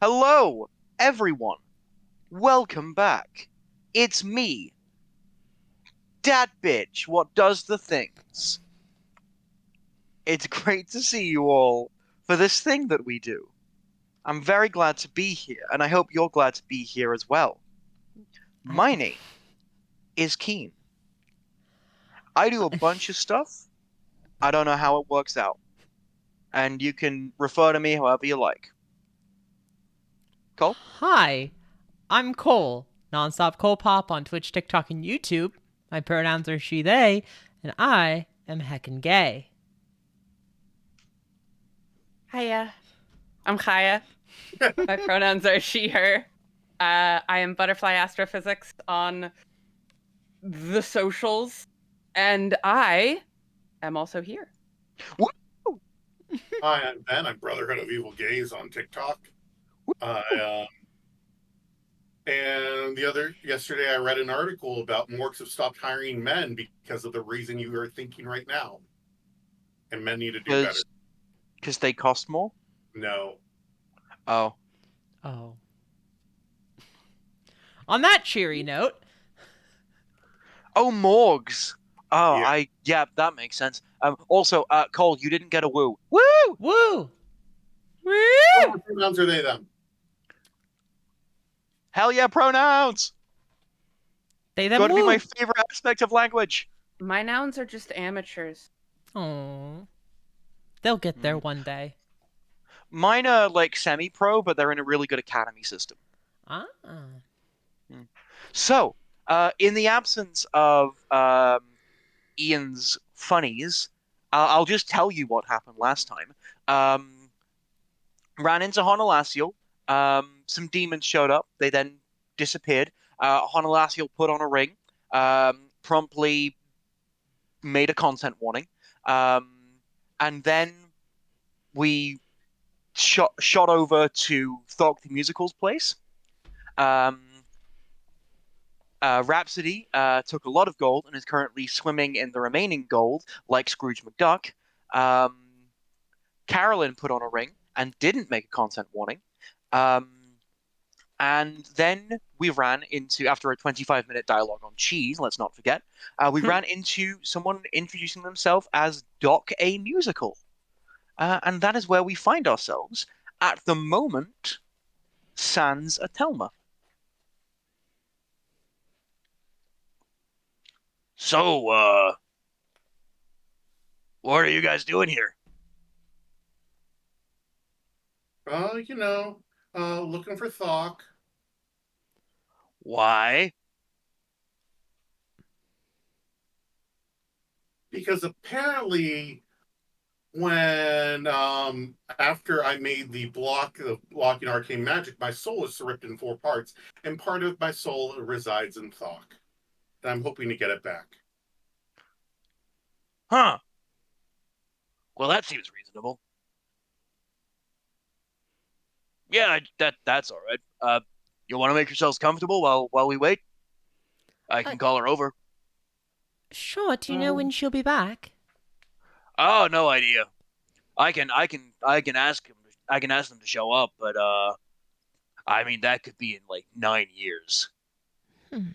Hello, everyone. Welcome back. It's me, Dat Bitch, what does the things. It's great to see you all for this thing that we do. I'm very glad to be here, and I hope you're glad to be here as well. I, My name is Keen. I do a bunch of stuff. I don't know how it works out, and you can refer to me however you like. Cole? Hi, I'm Cole, nonstop Cole Pop on Twitch, TikTok, and YouTube. My pronouns are she, they, and I am heckin' gay. Hiya, I'm Kaya. My pronouns are she, her. I am Butterfly Astrophysics on the socials, and I am also here. Woo! Hi, I'm Ben. I'm Brotherhood of Evil Gays on TikTok. And yesterday I read an article about morgues have stopped hiring men because of the reason you are thinking right now. And men need to do better. Because they cost more? No. Oh. Oh. On that cheery note, Oh, morgues. Yeah. Yeah, that makes sense. Also, Cole, you didn't get a woo. Woo! woo! What pronouns are they then? Hell yeah, pronouns! They them Got to be my woo! favorite aspect of language. My nouns are just amateurs. Aww. They'll get there one day. Mine are like semi-pro, but they're in a really good academy system. Ah. Mm. So, in the absence of Ian's funnies, I'll just tell you what happened last time. Ran into Honolasial. Some demons showed up. They then disappeared. Honolasial put on a ring. Promptly made a content warning. And then we shot over to Thok the Musical's place. Um, Rhapsody took a lot of gold and is currently swimming in the remaining gold, like Scrooge McDuck. Um, Carolyn put on a ring and didn't make a content warning. Um, and then we ran into, after a 25-minute dialogue on cheese, let's not forget, we ran into someone introducing themselves as Doc a Musical. And that is where we find ourselves at the moment, sans Atelma. So, what are you guys doing here? Looking for Thok. Why? Because apparently when after I made the block of blocking arcane magic, my soul is ripped in 4 parts, and part of my soul resides in Thok. And I'm hoping to get it back. Huh. Well, that seems reasonable. Yeah, that's all right. You want to make yourselves comfortable while we wait? I Uh, can call her over. sure, do you know when she'll be back? Oh, no idea. I can ask him. I can ask them to show up, but I mean that could be in like 9 years. Hmm.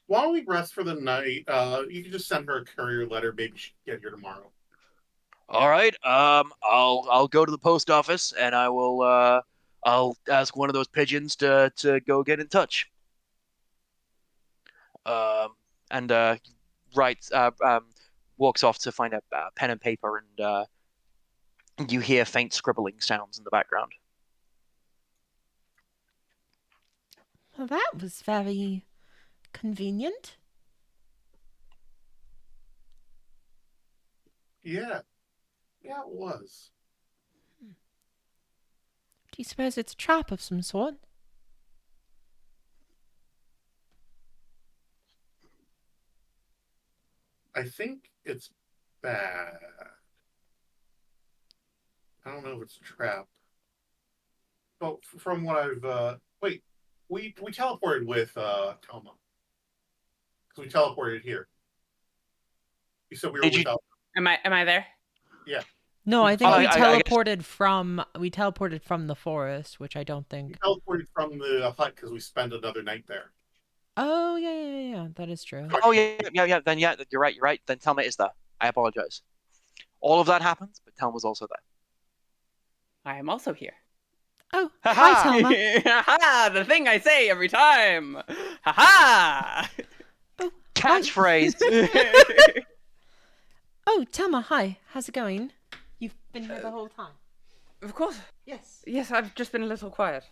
Why don't we rest for the night? You can just send her a courier letter. Maybe she can get here tomorrow. All right. I'll go to the post office and I'll ask one of those pigeons to go get in touch. And writes walks off to find a pen and paper, and you hear faint scribbling sounds in the background. Well, that was very convenient. Yeah, yeah, it was. Do you suppose it's a trap of some sort? I think it's bad. I don't know if it's a trap. But from what I've wait, we teleported with Toma because we teleported here. You said we were Did you without. Am I there? Yeah. No, I We think I, we I guess teleported from the forest, which I don't think. teleported from the hut because we spent another night there. Oh yeah. That is true. oh yeah. Then yeah, you're right. You're right. Then Telma is there. I apologize. All of that happened, but Telma's also there. I am also here. Oh, hi, Haha! Telma. Ha the thing I say every time. Ha Oh, hi. Catchphrase. Oh, Telma, hi. How's it going? You've been here the whole time. Of course. Yes. Yes, I've just been a little quiet.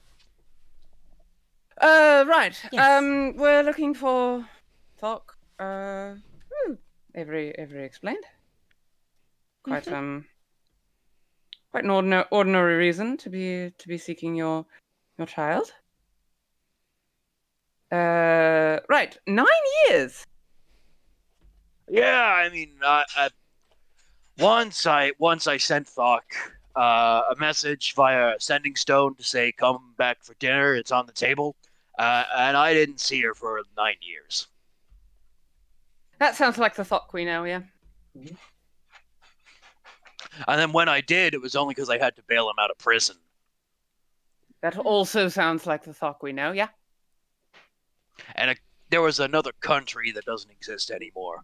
Right. Yes. We're looking for Thok. Avery explained. Quite quite an ordinary reason to be seeking your child. Right, 9 years. Yeah, I mean, once I sent Thok a message via sending stone to say come back for dinner. It's on the table, and I didn't see her for 9 years. That sounds like the Thok we know, yeah. And then when I did, it was only because I had to bail him out of prison. That also sounds like the Thok we know, yeah. And there was another country that doesn't exist anymore.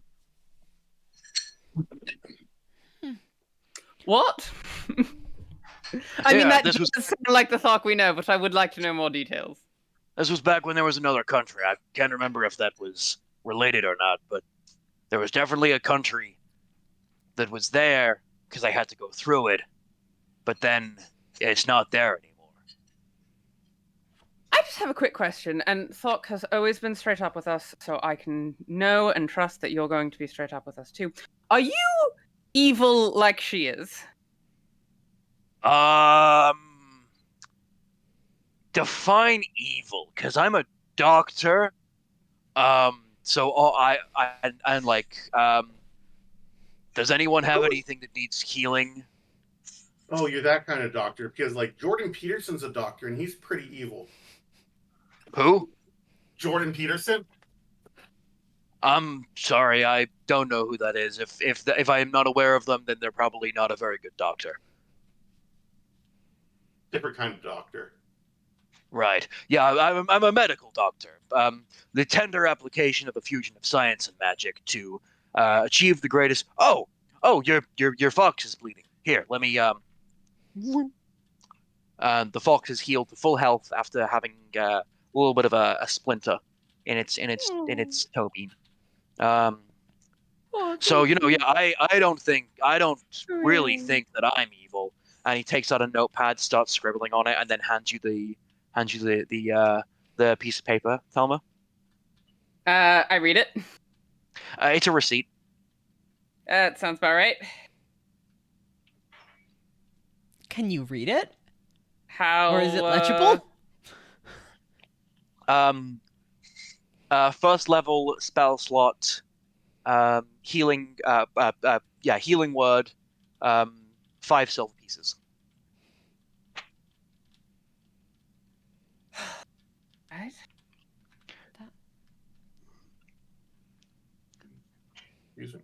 What? I mean, Yeah, that this does was sound like the Thok we know, but I would like to know more details. this was back when there was another country. I can't remember if that was related or not, but there was definitely a country that was there because I had to go through it, but then it's not there anymore. I just have a quick question, and Thok has always been straight up with us, so I can know and trust that you're going to be straight up with us too. Are you evil like she is? Define evil, because I'm a doctor. So and like, does anyone have anything that needs healing? Oh, you're that kind of doctor because like Jordan Peterson's a doctor and he's pretty evil. Who? Jordan Peterson? I'm sorry, I don't know who that is. If I am not aware of them, then they're probably not a very good doctor. Different kind of doctor. Right. Yeah, I'm a medical doctor. The tender application of a fusion of science and magic to achieve the greatest. Oh, your fox is bleeding. Here, let me. The fox is healed to full health after having a little bit of a splinter in its toe bean. Um, so yeah, I don't really think that I'm evil. And he takes out a notepad, starts scribbling on it, and then hands you the piece of paper, Thelma. I read it. It's a receipt. That sounds about right. Can you read it? How? Or is it legible? First level spell slot, healing. Healing word. 5 silver pieces. Right. Excuse me.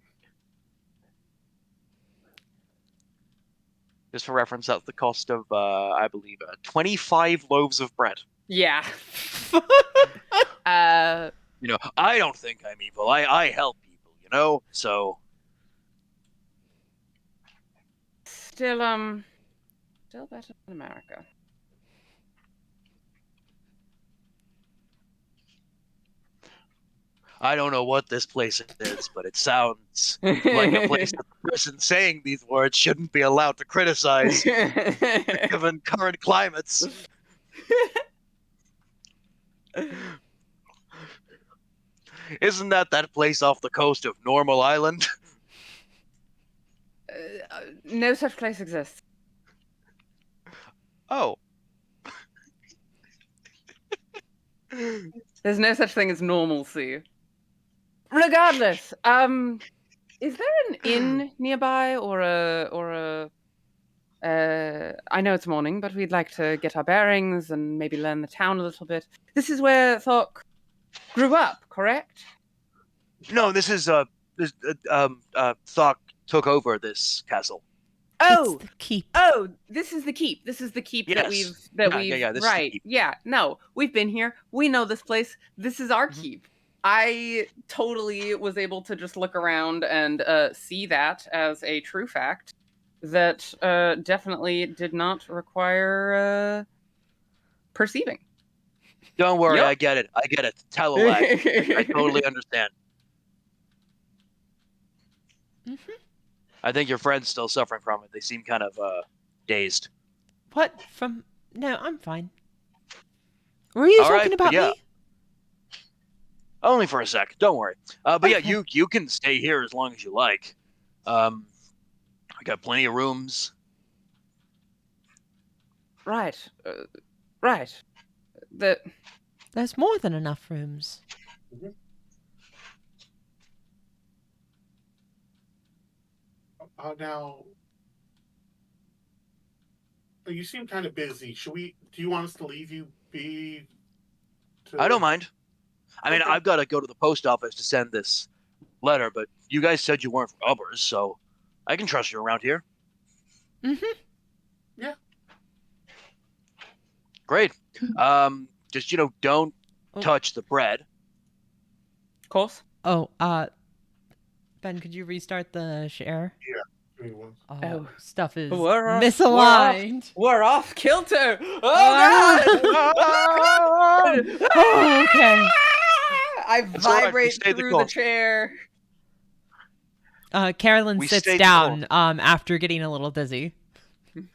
Just for reference, that's the cost of, I believe, 25 loaves of bread. Yeah. I don't think I'm evil. I help people, so. Still better than America. I don't know what this place is, but it sounds like a place that the person saying these words shouldn't be allowed to criticize, given current climates. Isn't that place off the coast of Normal Island? No such place exists. Oh. There's no such thing as normalcy. Regardless, is there an inn nearby or a I know it's morning, but we'd like to get our bearings and maybe learn the town a little bit. This is where Thok grew up, correct? No, this is Thok took over this castle. Oh, It's the keep. oh, this is the keep. This is the keep that Yes. we've Yeah. This is the right. keep. Yeah, no, we've been here. We know this place. This is our Mhm. keep. I totally was able to just look around and see that as a true fact that definitely did not require perceiving. Don't worry, Yup. I get it. I get it. Telelak. I totally understand. Hmm. I think your friend's still suffering from it. They seem kind of dazed. What from? No, I'm fine. Were you All right, talking but about yeah, me? only for a sec. Don't worry. But yeah, Okay. you can stay here as long as you like. Um, I got plenty of rooms. Right. Right. The There's more than enough rooms. Now, you seem kind of busy. Should we? Do you want us to leave you be? I don't To mind. I mean, okay. I've got to go to the post office to send this letter, but you guys said you weren't robbers, so I can trust you around here. Mm-hmm. Yeah. Great. Just don't Oh, touch the bread. course. oh, Ben, could you restart the share? Yeah. Give me one. Oh, Oh. stuff is We're misaligned. we're off kilter. Ah! Oh Ah! god! Oh, okay. I It's all right. We vibrate stayed the through the course. chair. Carolyn We sits stayed the down course. after getting a little dizzy. You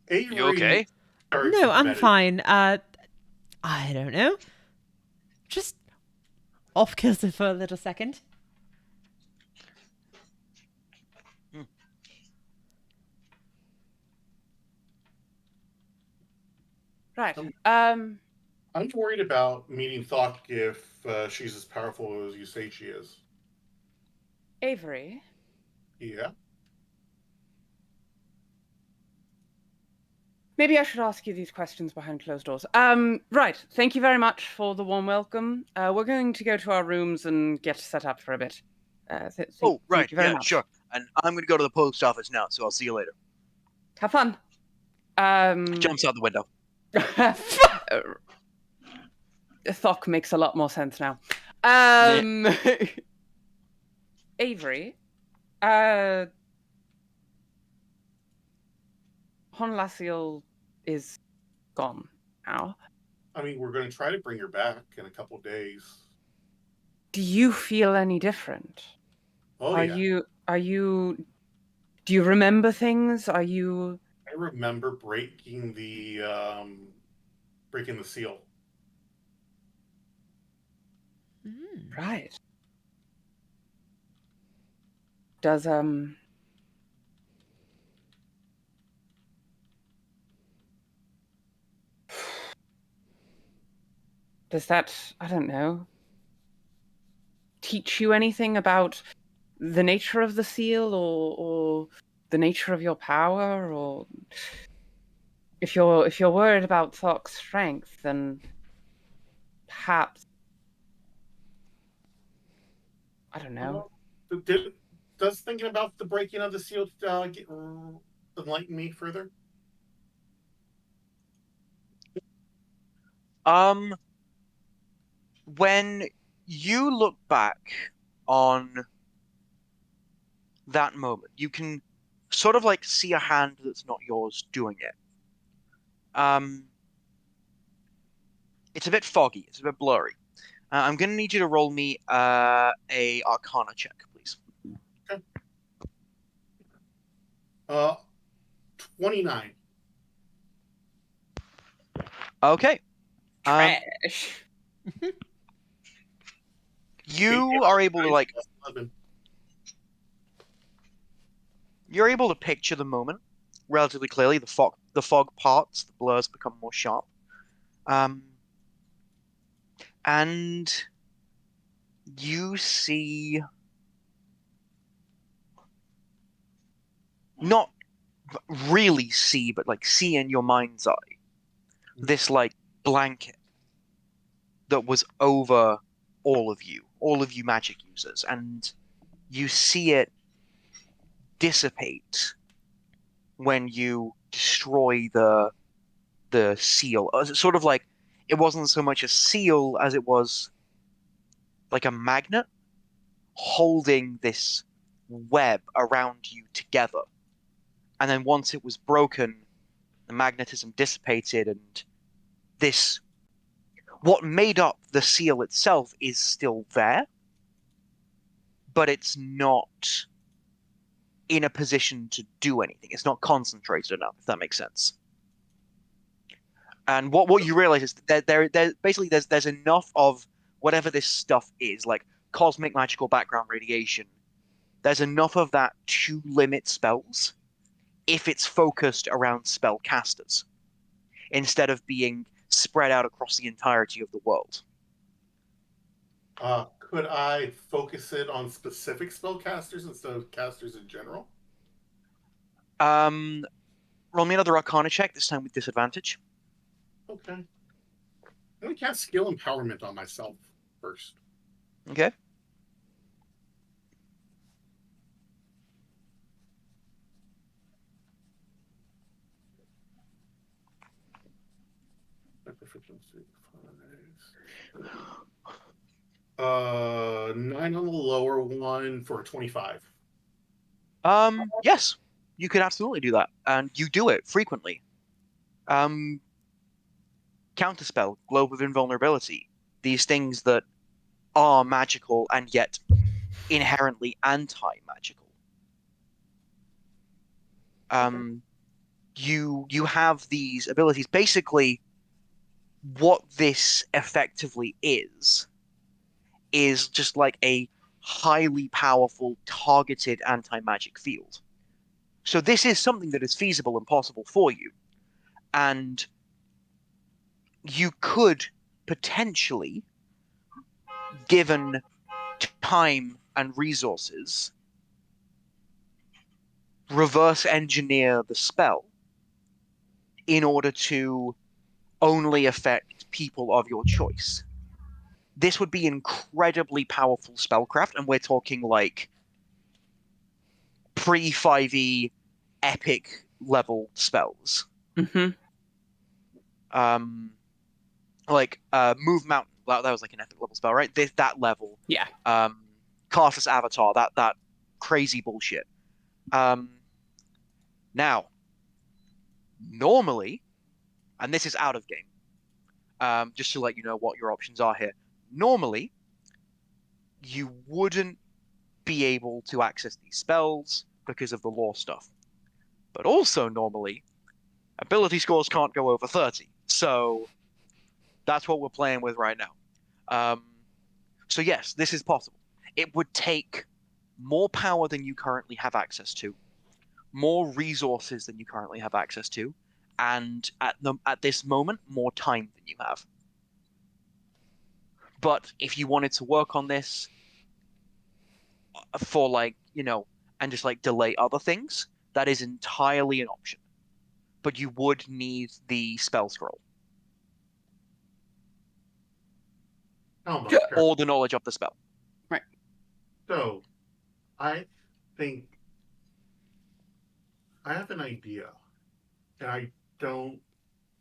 Avery okay? starts No, I'm meditation. fine. I don't know. Just off kilter for a little second. Right. I'm worried about meeting Thok if she's as powerful as you say she is. Avery. Yeah. Maybe I should ask you these questions behind closed doors. Right. Thank you very much for the warm welcome. We're going to go to our rooms and get set up for a bit. Oh, Thank right. you very Yeah, much. sure. And I'm going to go to the post office now, so I'll see you later. Have fun. Jumps out the window. Thok makes a lot more sense now. Avery, Honlaciel is gone now. I mean, we're going to try to bring her back in a couple of days. Do you feel any different? Oh, Are yeah. you do you remember things? Are you I remember breaking the seal. Mm. right? Does does that, I don't know, teach you anything about the nature of the seal or the nature of your power? Or if you're worried about Thok's strength, then perhaps, I don't know. Does thinking about the breaking of the seal enlighten me further? Um, when you look back on that moment, you can sort of like see a hand that's not yours doing it. Um, it's a bit foggy. It's a bit blurry. I'm gonna need you to roll me a Arcana check, please. Okay. 29. Okay. Trash. You are able to like 11. you're able to picture the moment relatively clearly. The fog parts, the blurs become more sharp. Um, and you see not really see, but like see in your mind's eye this like blanket that was over all of you magic users, and you see it dissipate when you destroy the seal. It's sort of like it wasn't so much a seal as it was like a magnet holding this web around you together. And then once it was broken, the magnetism dissipated, and this what made up the seal itself is still there, but it's not in a position to do anything. It's not concentrated enough, if that makes sense. And what you realize is that there basically there's enough of whatever this stuff is, like cosmic magical background radiation. There's enough of that to limit spells if it's focused around spellcasters instead of being spread out across the entirety of the world. Could I focus it on specific spellcasters instead of casters in general? Um, Roll me another Arcana check, this time with disadvantage. Okay. Let me cast skill empowerment on myself first. Okay. My proficiency, 9 on the lower one for a 25. Yes, you could absolutely do that, and you do it frequently. Um, Counterspell, Globe of Invulnerability, these things that are magical and yet inherently anti-magical. Um, you have these abilities. Basically, what this effectively is just like a highly powerful targeted anti-magic field. So this is something that is feasible and possible for you, and you could potentially, given time and resources, reverse engineer the spell in order to only affect people of your choice. This would be incredibly powerful spellcraft, and we're talking like pre 5e epic level spells. Mm-hmm. Um, Move Mountain. That was like an epic level spell, right? That level. Yeah. Caster's Avatar. That crazy bullshit. Um, Now, normally, and this is out of game. Just to let you know what your options are here. Normally, you wouldn't be able to access these spells because of the lore stuff. But also, normally, ability scores can't go over 30. So that's what we're playing with right now. Um, so, yes, this is possible. It would take more power than you currently have access to, more resources than you currently have access to, and at this moment, more time than you have. But if you wanted to work on this for and just like delay other things, that is entirely an option. But you would need the spell scroll How much? or the knowledge of the spell. Right. So, I think I have an idea, and don't.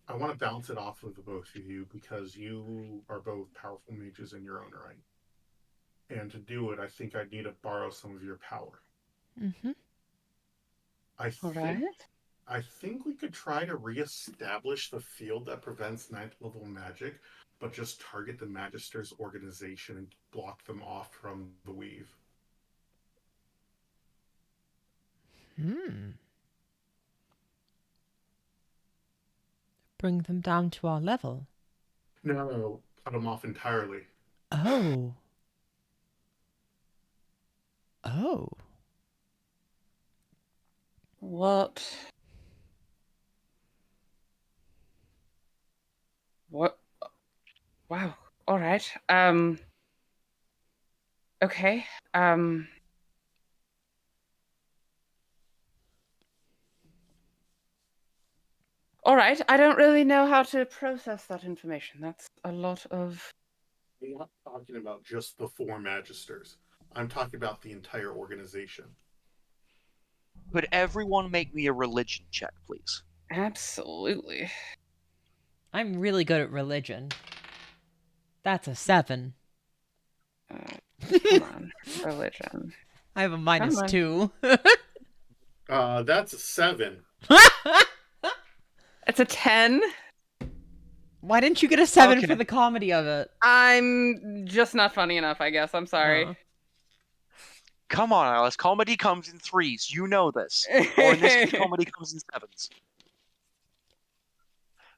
I want to bounce it off of the both of you because you are both powerful mages in your own right. And to do it, I think I need to borrow some of your power. Mm-hmm. I All think right. I think we could try to reestablish the field that prevents ninth level magic, but just target the Magister's organization and block them off from the weave. Hmm. Bring them down to our level. No, cut them off entirely. Oh. Oh. What? What? Wow. All right. Okay. All right. I don't really know how to process that information. That's a lot of. I'm not talking about just the four Magisters. I'm talking about the entire organization. Could everyone make me a religion check, please? Absolutely. I'm really good at religion. That's a 7. Hold on. Religion. I have a Come on. -2. That's a 7. It's a 10. Why didn't you get a 7 Okay. for the comedy of it? I'm just not funny enough, I guess. I'm sorry. Oh. Come on, Alice. Comedy comes in threes. You know this. Or in this case, comedy comes in sevens.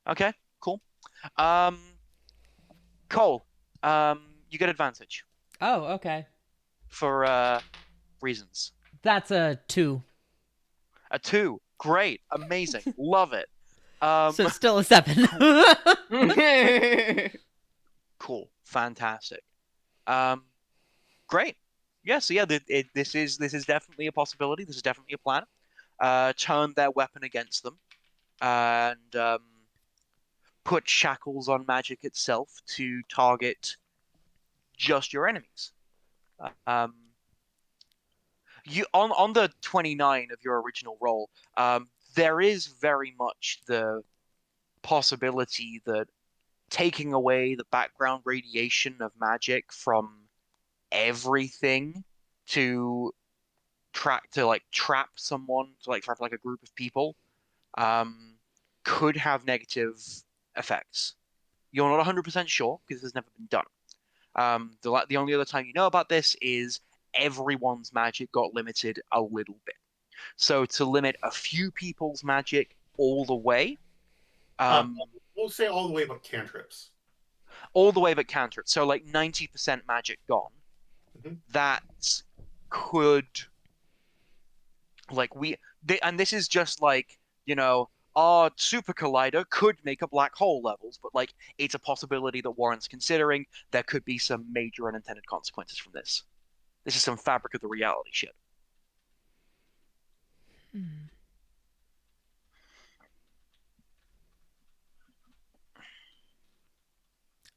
Okay, cool. Um, Cole, you get advantage Oh, okay. for reasons. That's a 2. A 2. Great. Amazing. Love it. So it's still a 7. Cool. Fantastic. Um, Great. Yeah, so yeah, this is definitely a possibility. This is definitely a plan. Turn their weapon against them and put shackles on magic itself to target just your enemies. Um, you on the 29 of your original roll, there is very much the possibility that taking away the background radiation of magic from everything to trap someone to like trap like a group of people um could have negative effects. You're not 100% sure because this has never been done. The only other time you know about this is everyone's magic got limited a little bit. So to limit a few people's magic um Uh, um we'll say all the way but cantrips. all the way but counter it. So like 90% magic gone. Mhm. That could and this is just like, our super collider could make a black hole levels, but like it's a possibility that warrants considering. There could be some major unintended consequences from this. This is some fabric of the reality shit.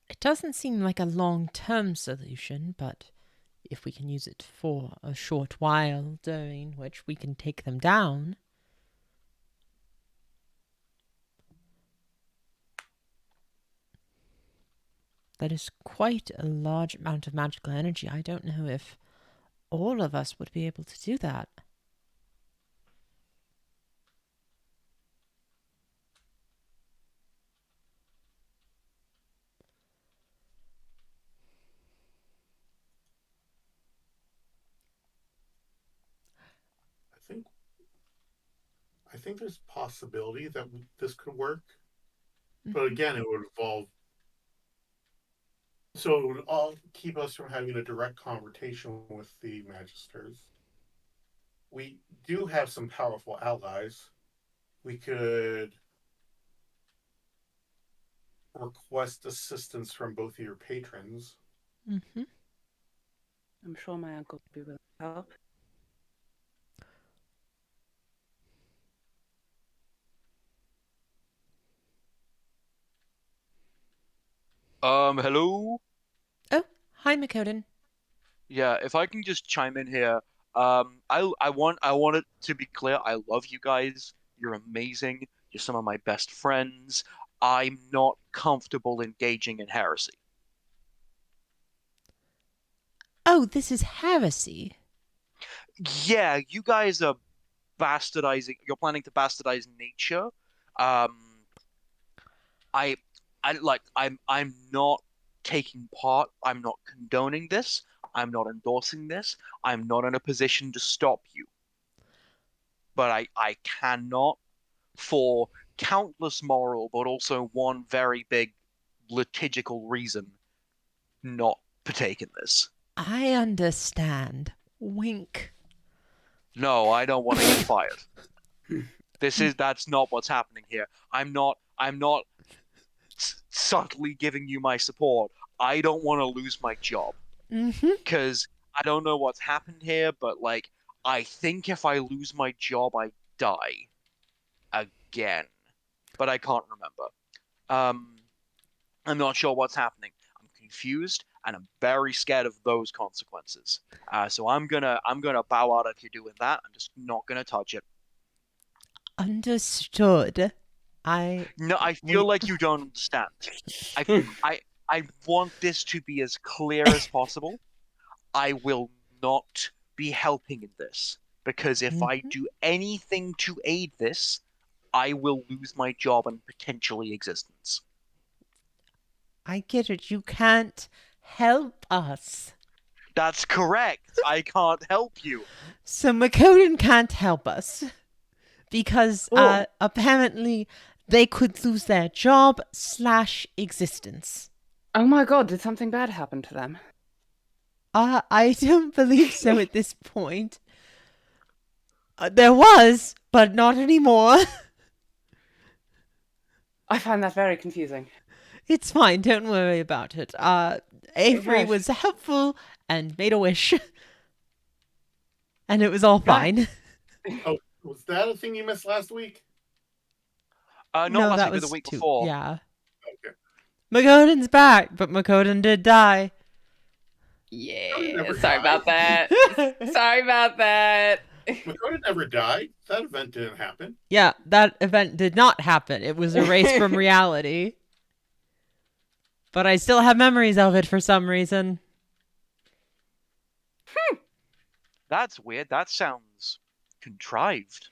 It doesn't seem like a long-term solution, but if we can use it for a short while, during which we can take them down. That is quite a large amount of magical energy. I don't know if all of us would be able to do that. I think I think there's a possibility that this could work, but again, it would involve. So it would all keep us from having a direct confrontation with the Magisters. We do have some powerful allies. We could request assistance from both of your patrons. Mm-hmm. I'm sure my uncle would be willing to help. Hello? Oh, hi, Makoden. Yeah, if I can just chime in here. I want it to be clear, I love you guys. You're amazing. You're some of my best friends. I'm not comfortable engaging in heresy. Oh, this is heresy. Yeah, you guys are bastardizing. You're planning to bastardize nature. Um, I, I'm not taking part. I'm not condoning this. I'm not endorsing this. I'm not in a position to stop you. But I cannot, for countless moral, but also one very big litigical reason, not partake in this. I understand. Wink. No, I don't want to get fired. That's not what's happening here. I'm not subtly giving you my support. I don't want to lose my job Mm-hmm. because I don't know what's happened here, but like I think if I lose my job, I die again. But I can't remember. Um, I'm not sure what's happening. I'm confused and I'm very scared of those consequences. So I'm gonna bow out if you're doing that. I'm just not gonna touch it. Understood. I No, I feel we like you don't understand. I I I want this to be as clear as possible. I will not be helping in this because if I Mhm. do anything to aid this, I will lose my job and potentially existence. I get it. You can't help us. That's correct. I can't help you. So Makoden can't help us because Oh, apparently they could lose their job slash existence. oh my god, did something bad happen to them? I don't believe so at this point. There was, but not anymore. I find that very confusing. It's fine. Don't worry about it. Avery Right. was helpful and made a wish, and it was all Right. fine. Oh, was that a thing you missed last week? Not No, last that week, but the was week too. before. Yeah. Okay. Makoden's back, but Makoden did die. Makoto Yeah, never sorry died. about that. Sorry about that. Makoto never died. That event didn't happen. Yeah, that event did not happen. It was erased from reality. But I still have memories of it for some reason. That's weird. That sounds contrived.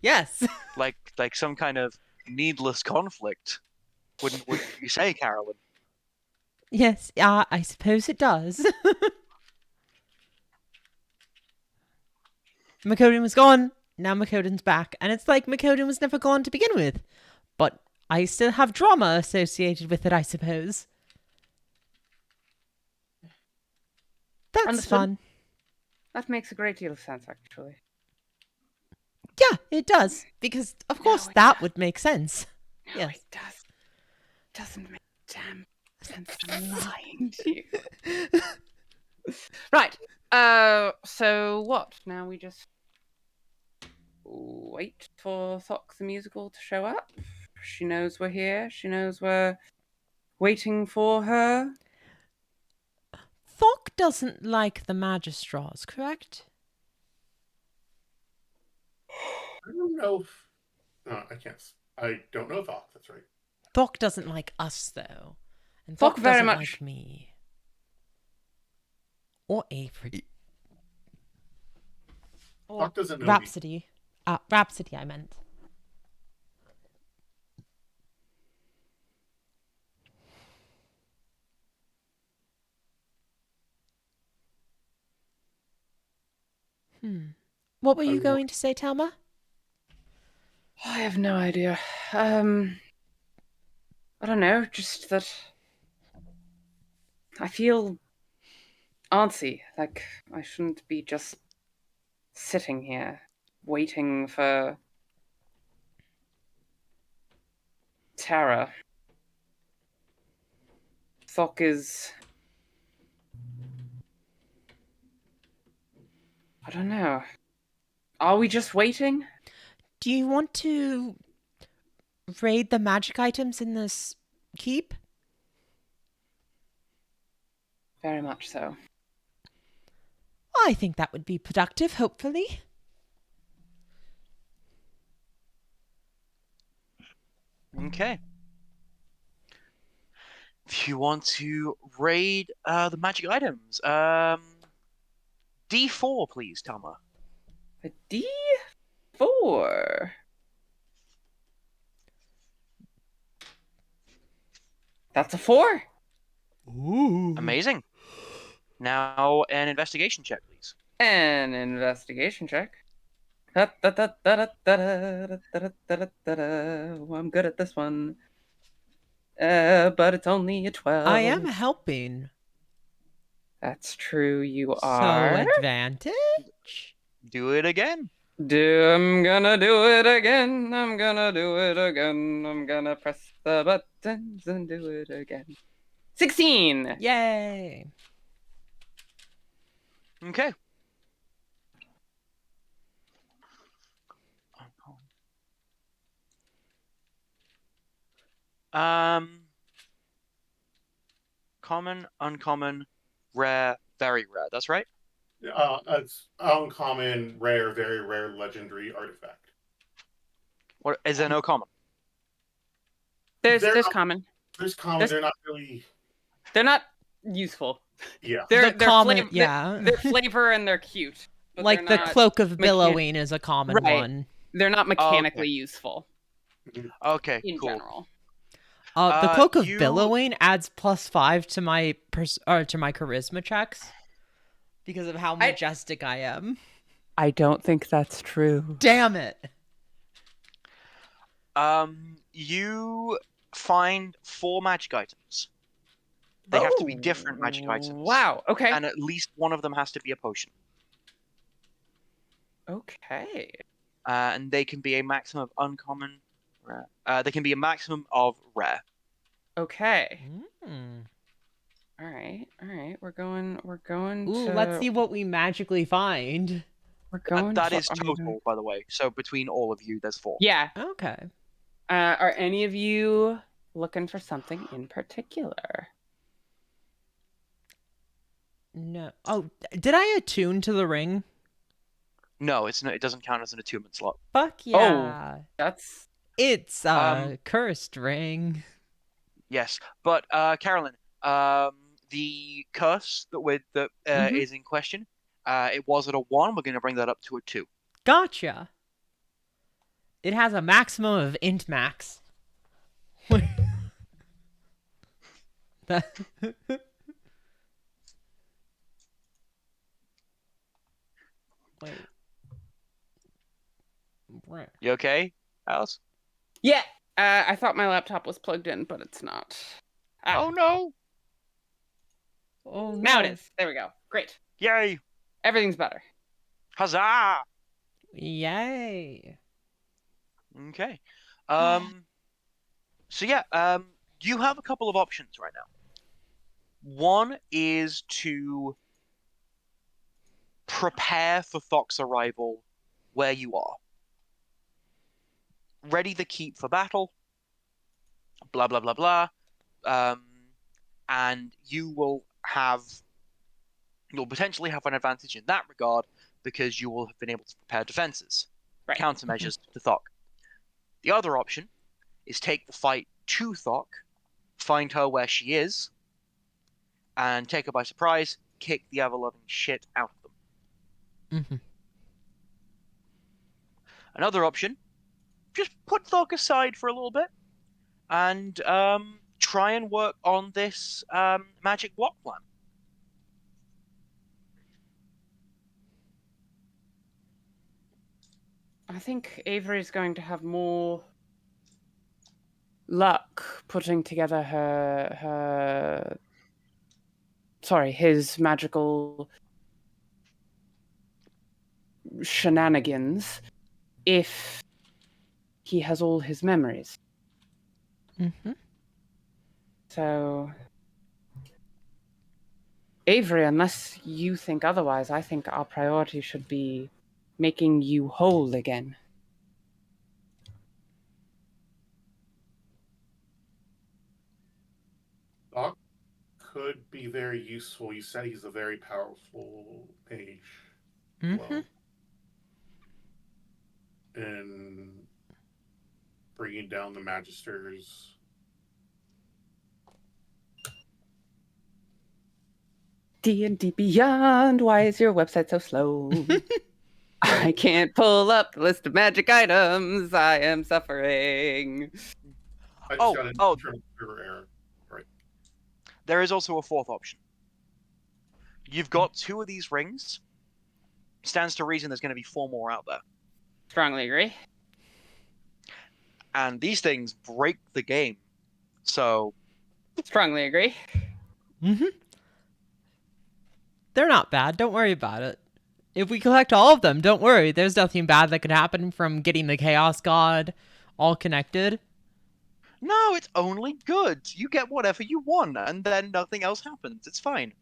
Yes. Like some kind of needless conflict. Wouldn't you say, Carolyn? Yes, I suppose it does. Makoden was gone. Now Makoden's back. And it's like Makoden was never gone to begin with. But I still have drama associated with it, I suppose. That's Understood. fun. That makes a great deal of sense, actually. Yeah, it does. Because, of course, it that does. would make sense. No, Yes. it does. Doesn't make damn sense. I'm lying to you. Right. So what? Now we just wait for Thok the musical to show up. She knows we're here. She knows we're waiting for her. Thok doesn't like the Magistrars, correct? I don't know if. I can't. I don't know if that's right. Thok doesn't like us, though. And Thok Thok very doesn't much- like me. Or Avery. Or Thok doesn't know me. Rhapsody. Rhapsody, I meant. What were you going to say, Telma? I have no idea. I don't know. Just that I feel antsy. Like I shouldn't be just sitting here waiting for Tara. Thok is. I don't know. Are we just waiting? Do you want to raid the magic items in this keep? Very much so. I think that would be productive, hopefully. Okay. If you want to raid the magic items, D4, please, Tama. A D4. That's a 4. Ooh. Amazing. Now an investigation check, please. An investigation check. Oh, I'm good at this one. But it's only a 12. I am helping. That's true, you So are. advantage? Do it again. I'm gonna do it again. I'm gonna do it again. I'm gonna press the buttons and do it again. 16. Yay. Okay. Um, Common, uncommon, rare, very rare. That's right. It's uncommon, rare, very rare, legendary artifact. What is there no common? There's They're there's not, common. there's common. There's They're not really. they're not useful. Yeah. The They're common, flavor. yeah. They're flavor and they're cute, but Like they're the not Cloak of mechan- Billowing is a common Right. one. They're not Okay. mechanically useful Okay, in cool. general. The Cloak of You Billowing adds +5 to my to my charisma checks because of how majestic I am. I don't think that's true. Damn it. you find 4 magic items. They have to be different magic items. Wow. Okay. And at least one of them has to be a potion. Okay. And they can be a maximum of uncommon, rare. They can be a maximum of rare. Okay. Mm. All right. All right. We're going Ooh, to. let's see what we magically find. We're going. That to is total, by the way. So between all of you, there's 4. Yeah. Okay. Are any of you looking for something in particular? No. Oh, did I attune to the ring? No, it doesn't count as an attunement slot. Fuck yeah. That's It's a cursed ring. Yes, but Carolyn, the curse that is in question, it was at a 1. We're going to bring that up to a 2. Gotcha. It has a maximum of int max. That... Wait. Right. You okay, Alice? yeah. I thought my laptop was plugged in, but it's not. Oh no! Oh, no. Now it is. There we go. Great. Yay! Everything's better. Huzzah! Yay. Okay. So yeah, you have a couple of options right now. One is to prepare for Thok's arrival where you are. Ready the keep for battle. Blah blah blah blah. And you'll potentially have an advantage in that regard because you will have been able to prepare defenses, Right. countermeasures to Thok. The other option is take the fight to Thok, find her where she is, and take her by surprise, kick the ever-loving shit out of them. Mm-hmm. Another option, just put Thok aside for a little bit and try and work on this magic block plan. I think Avery's going to have more luck putting together his magical shenanigans if he has all his memories. Mm-hmm. So, Avery, unless you think otherwise, I think our priority should be making you whole again. Doc could be very useful. You said he's a very powerful mage. Mm-hmm. Well, in bringing down the Magisters. D&D Beyond, why is your website so slow? I can't pull up the list of magic items. I am suffering. I just Oh, got an oh. internal server error. Right. There is also a fourth option. You've got 2 of these rings. Stands to reason there's going to be 4 more out there. Strongly agree. And these things break the game. So, Strongly agree. Mm-hmm. They're not bad. Don't worry about it. If we collect all of them, don't worry. There's nothing bad that could happen from getting the Chaos God all connected. no, it's only good. You get whatever you want, and then nothing else happens. It's fine.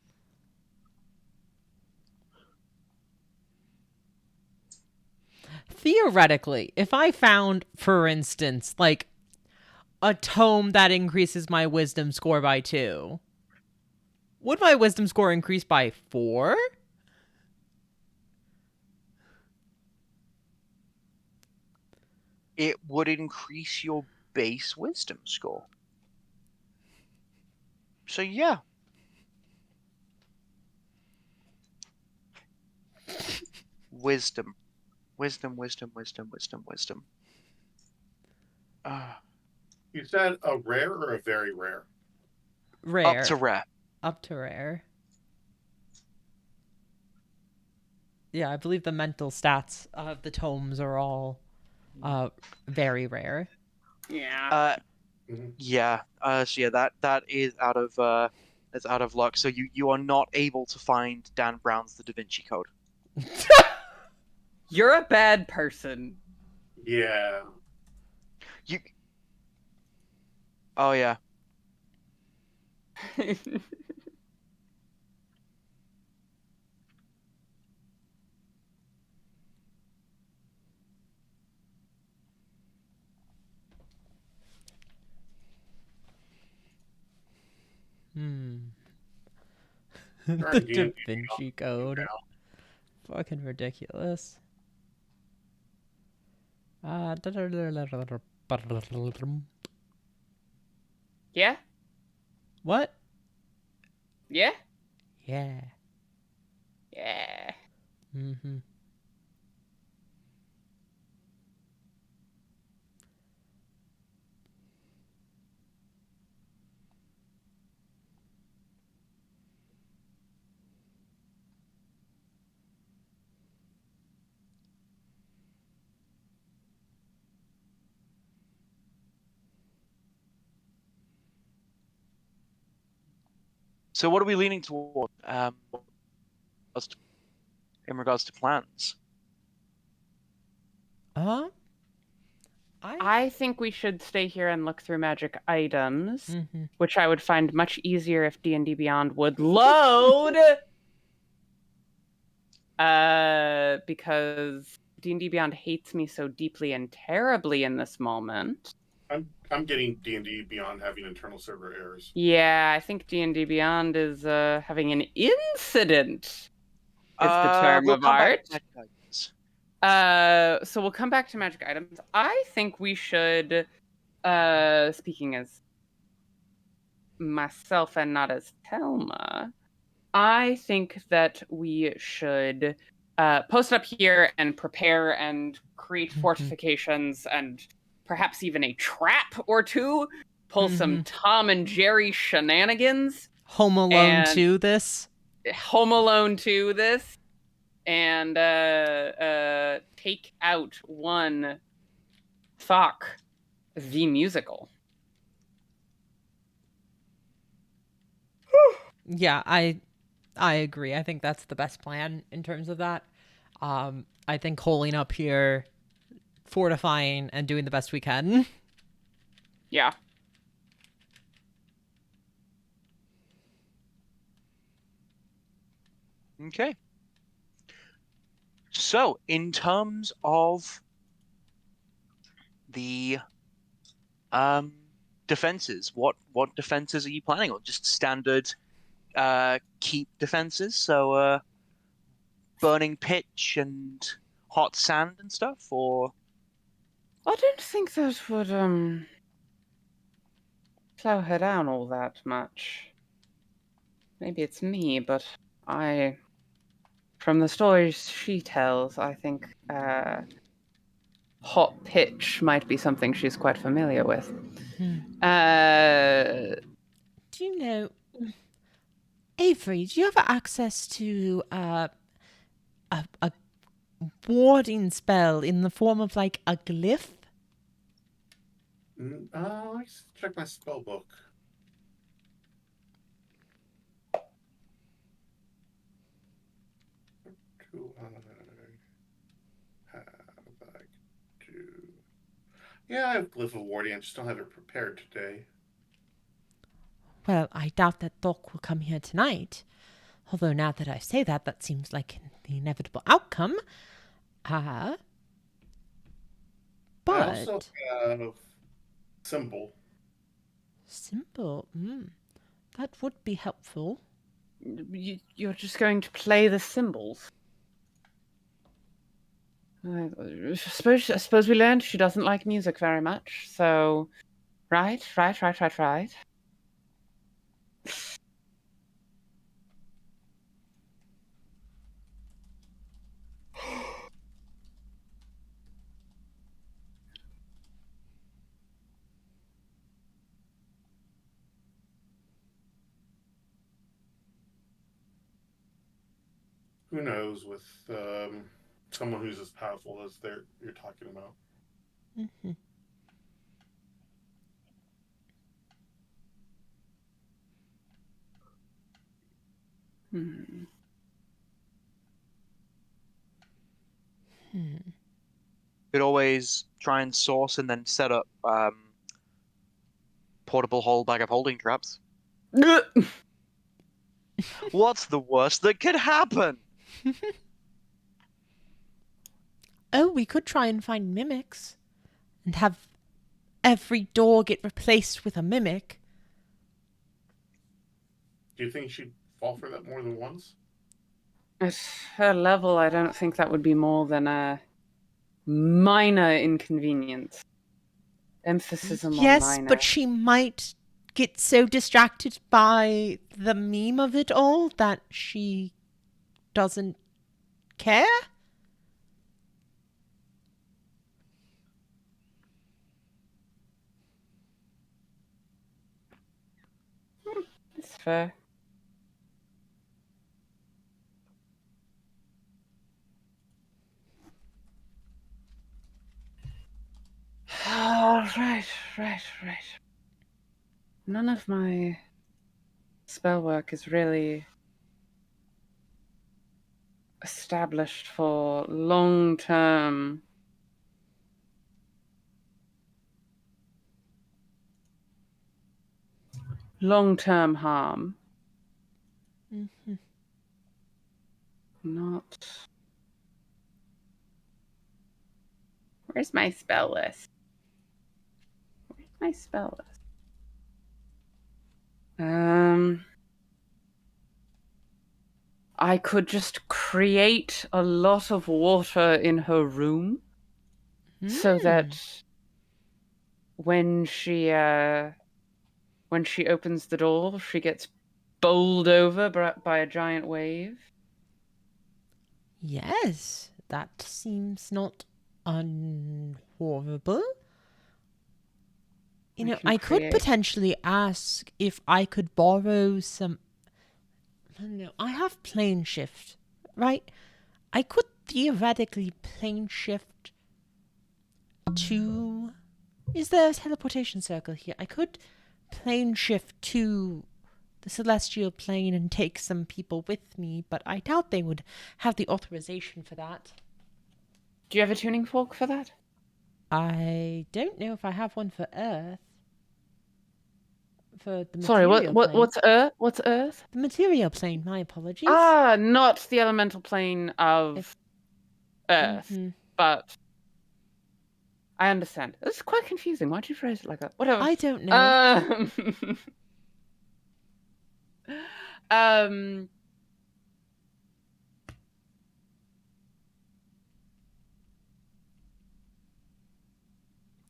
Theoretically, if I found, for instance, like a tome that increases my wisdom score by 2, Would my wisdom score increase by 4? It would increase your base wisdom score. So yeah. Wisdom. Wisdom, wisdom, wisdom, wisdom, wisdom. You said a rare or a very rare? Rare. Up to rare. Up to rare. Yeah, I believe the mental stats of the tomes are all very rare. Yeah. Yeah. So yeah, that is out of that's out of luck. So you are not able to find Dan Brown's The Da Vinci Code. You're a bad person. Yeah. You. Oh yeah. The Da D&D Vinci Code. Fucking ridiculous. Yeah? What? Yeah? Yeah. Yeah. Mm-hmm. So what are we leaning toward? In regards to plans. I I think we should stay here and look through magic items, Mhm. which I would find much easier if D&D Beyond would load. Because D&D Beyond hates me so deeply and terribly in this moment. I'm getting D&D Beyond having internal server errors. Yeah, I think D&D Beyond is having an incident. Is the term We'll of come back art. to magic items. So we'll come back to magic items. I think we should, speaking as myself and not as Telma, I think that we should post up here and prepare and create fortifications and perhaps even a trap or two. Pull some Tom and Jerry shenanigans. Home Alone And 2 this. Home Alone 2 this. And take out one Thok, the musical. Yeah, I agree. I think that's the best plan in terms of that. I think holding up here, fortifying, and doing the best we can. Yeah. Okay. So, in terms of the um defenses, what defenses are you planning on? Just standard keep defenses, so burning pitch and hot sand and stuff, or I don't think that would slow her down all that much. Maybe it's me, but from the stories she tells, I think hot pitch might be something she's quite familiar with. Do you know, Avery? Do you have access to a warding spell in the form of like a glyph? Let's check my spell book. Do I have Yeah, I have Glyph of Warding. I just don't have it prepared today. Well, I doubt that Doc will come here tonight. Although now that I say that, that seems like the inevitable outcome. I But also have Symbol. simple. That would be helpful. You're just going to play the cymbals. I suppose we learned she doesn't like music very much. So, right. Who knows with someone who's as powerful as you're talking about. Mm-hmm. Hmm. Could always try and source and then set up portable whole bag of holding traps. What's the worst that could happen? Oh, we could try and find mimics and have every door get replaced with a mimic. Do you think she'd fall for that more than once? At her level, I don't think that would be more than a minor inconvenience. Emphasis on Yes, minor. but she might get so distracted by the meme of it all that she doesn't care. It's fair. Right. None of my spell work is really established for long-term harm. Mm-hmm. Not. Where's my spell list? I could just create a lot of water in her room so that when she opens the door, she gets bowled over by a giant wave. Yes, that seems not unhorrible. You know, I could potentially ask if I could borrow some. I don't know. I have plane shift, right? I could theoretically plane shift to. Is there a teleportation circle here? I could plane shift to the celestial plane and take some people with me, but I doubt they would have the authorization for that. Do you have a tuning fork for that? I don't know if I have one for Earth. For the Sorry, material plane. what's Earth? What's Earth? The material plane, my apologies. Ah, not the elemental plane of Earth, but I understand. This is quite confusing. Why'd you phrase it like that? Whatever. I don't know.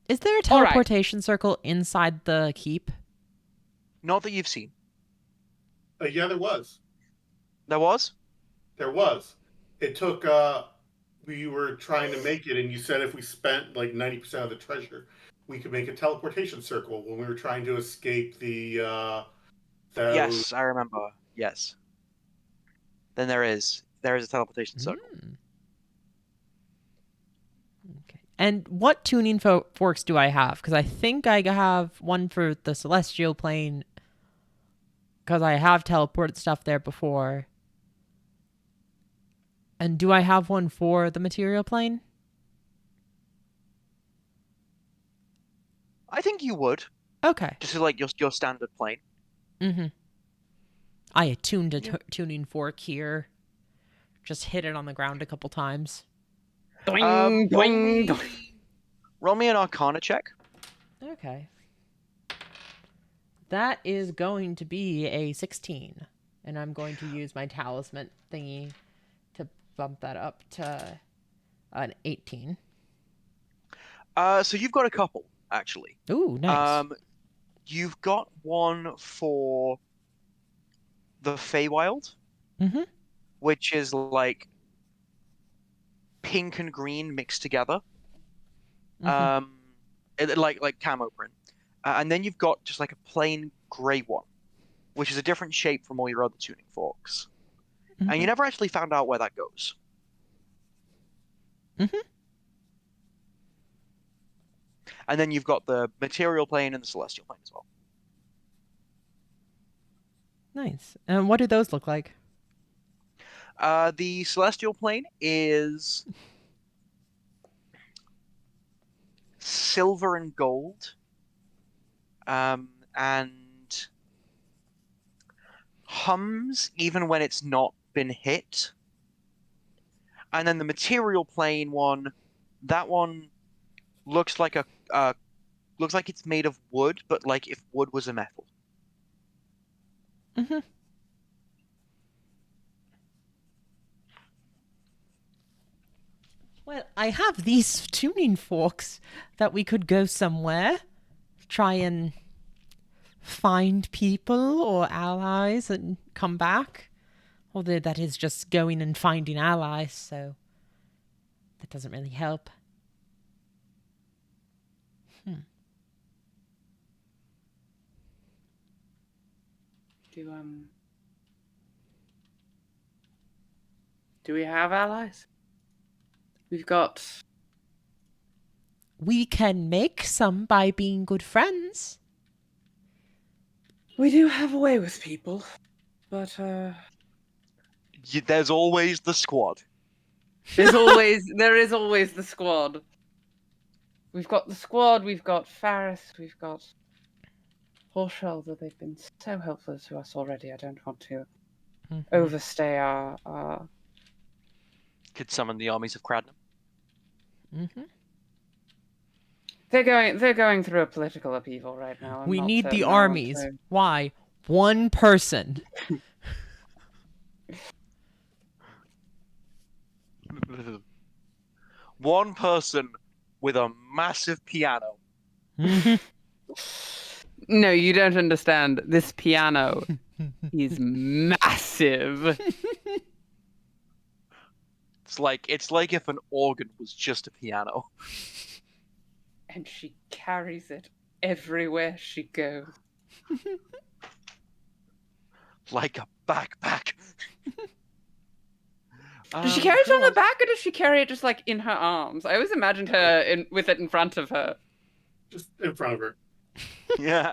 Is there a teleportation circle inside the keep? Not that you've seen. Yeah, there was. There was? There was. It took. We were trying to make it, and you said if we spent like 90% of the treasure, we could make a teleportation circle when we were trying to escape the. Yes, I remember. Yes. Then there is a teleportation circle. Okay. And what tuning forks do I have? Because I think I have one for the celestial plane. Because I have teleported stuff there before. And do I have one for the material plane? I think you would. Okay. Just like your standard plane. Mm-hmm. I attuned a tuning fork here. Just hit it on the ground a couple times. Doing, doing. Roll me an Arcana check. Okay. That is going to be a 16. And I'm going to use my talisman thingy to bump that up to an 18. So you've got a couple, actually. Ooh, nice. You've got one for the Feywild, Mm-hmm. which is like pink and green mixed together. Mm-hmm. Like camo print. And then you've got just like a plain gray one, which is a different shape from all your other tuning forks. And Mm-hmm. you never actually found out where that goes. Mm-hmm. And then you've got the material plane and the celestial plane as well. Nice. And what do those look like? The celestial plane is silver and gold, and hums even when it's not been hit. And then the material plane one, that one looks like looks like it's made of wood, but like if wood was a metal. Mm-hmm. Well, I have these tuning forks that we could go somewhere, try and find people or allies and come back. Although that is just going and finding allies, so that doesn't really help. Do do we have allies? We've got. We can make some by being good friends. We do have a way with people, but There's always the squad. there is always the squad. We've got the squad. We've got Faris. We've got Horshelder. They've been so helpful to us already. I don't want to overstay our. Could summon the armies of Cradnam. Mm-hmm. They're going through a political upheaval right now. We need the armies. Why? One person. One person with a massive piano. Mm-hmm. No, you don't understand. This piano is massive. It's like if an organ was just a piano. And she carries it everywhere she goes. Like a backpack. Does she carry it who on the else? back, or does she carry it just like in her arms? I always imagined her with it in front of her. Just in front of her. Yeah.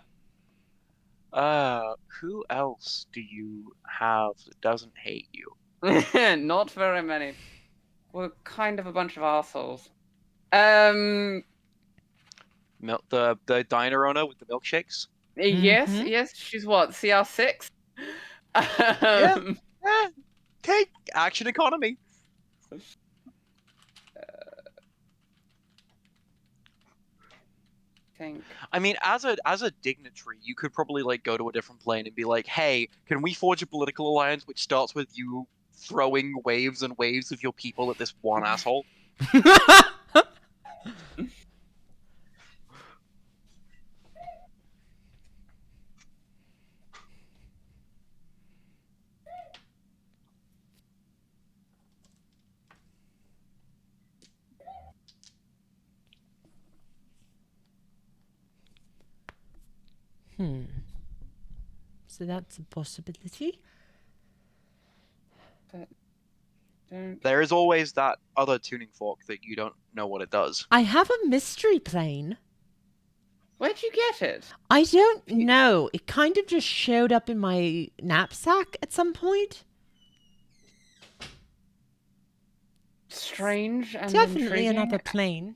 Who else do you have that doesn't hate you? Not very many. We're kind of a bunch of assholes. The diner owner with the milkshakes? Yes, Mhm. yes. She's what, CR6? Yeah. Take action economy. Think. I mean, as a dignitary, you could probably like go to a different plane and be like, "Hey, can we forge a political alliance which starts with you throwing waves and waves of your people at this one asshole?" So that's a possibility. But don't. There is always that other tuning fork that you don't know what it does. I have a mystery plane. Where'd you get it? I don't know. It kind of just showed up in my knapsack at some point. Strange and Definitely intriguing. another plane.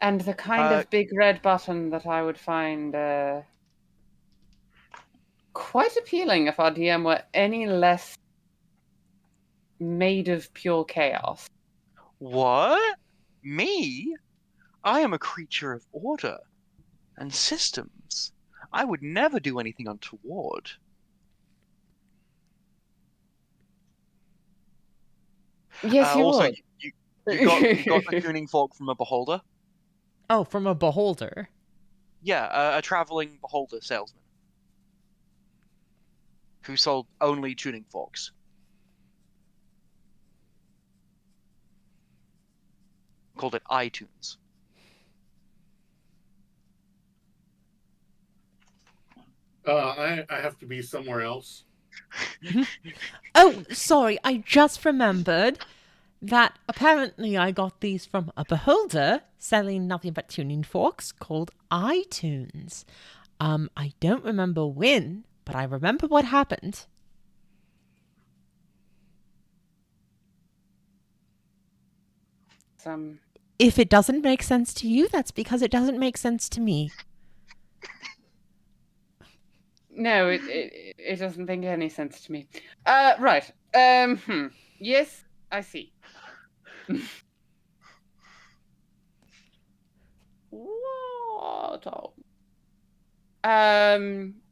And the kind of big red button that I would find quite appealing if our DM were any less made of pure chaos. What? Me? I am a creature of order and systems. I would never do anything untoward. Yes, you Also, would. you got the tuning fork from a beholder. Oh, from a beholder. Yeah, a traveling beholder salesman who sold only tuning forks. Called it iTunes. I have to be somewhere else. Oh, sorry, I just remembered that apparently I got these from a beholder selling nothing but tuning forks called iTunes. I don't remember when, but I remember what happened. Some. If it doesn't make sense to you, that's because it doesn't make sense to me. No, it doesn't make any sense to me. Right. Yes, I see. What?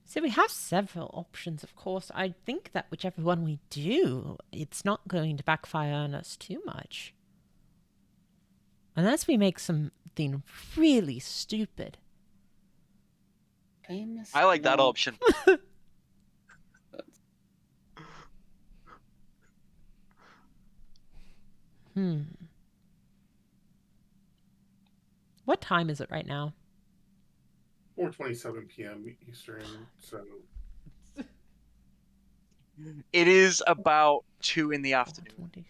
So we have several options, of course. I think that whichever one we do, it's not going to backfire on us too much. Unless we make something really stupid. Famous. I like that law. option. What time is it right now? 4:27 p.m. Eastern. So It is about 2 in the afternoon.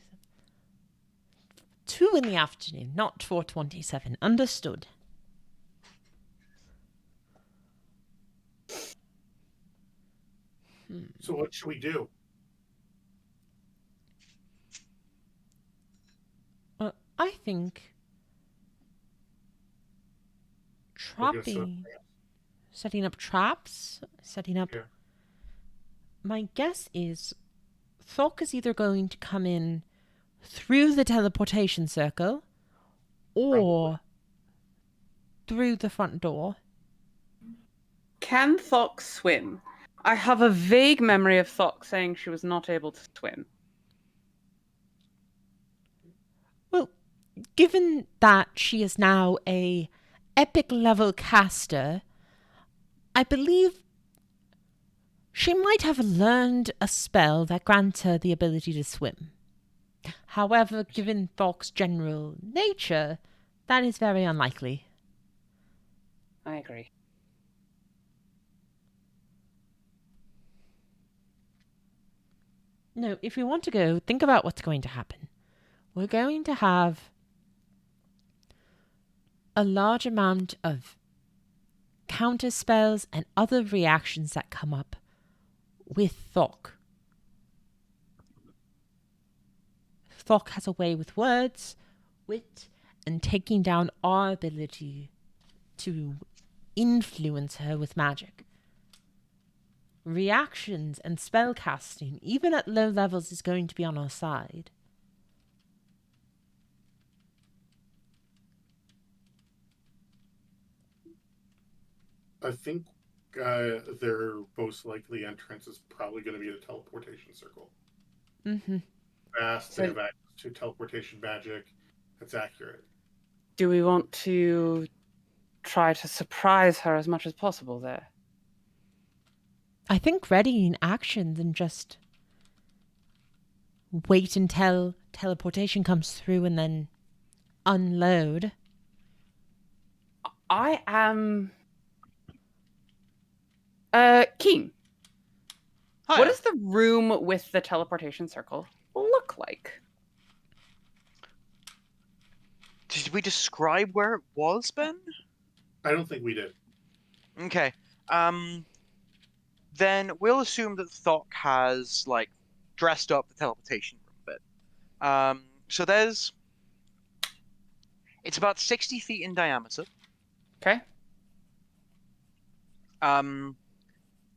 2 in the afternoon, not 4:27. Understood. so what should we do? I think We're gonna set up trapping, setting up traps, setting up. Yeah. My guess is Thok is either going to come in through the teleportation circle or through the front door. Can Thok swim? I have a vague memory of Thok saying she was not able to swim. Well, given that she is now a epic level caster, I believe she might have learned a spell that grants her the ability to swim. However, given Thok's general nature, that is very unlikely. I agree. No, if we want to go, think about what's going to happen. We're going to have a large amount of counter spells and other reactions that come up with Thok. Thok has a way with words, wit, and taking down our ability to influence her with magic. Reactions and spell casting, even at low levels, is going to be on our side. I think their most likely entrance is probably going to be the teleportation circle. Mm-hmm. Fast, they So- have access to teleportation magic. That's accurate. Do we want to try to surprise her as much as possible there? I think readying actions and just wait until teleportation comes through and then unload. I am keen. Hiya. What does the room with the teleportation circle look like? Did we describe where it was, Ben? I don't think we did. Okay. Then we'll assume that Thok has like dressed up the teleportation room a bit. So it's about 60 feet in diameter. Okay.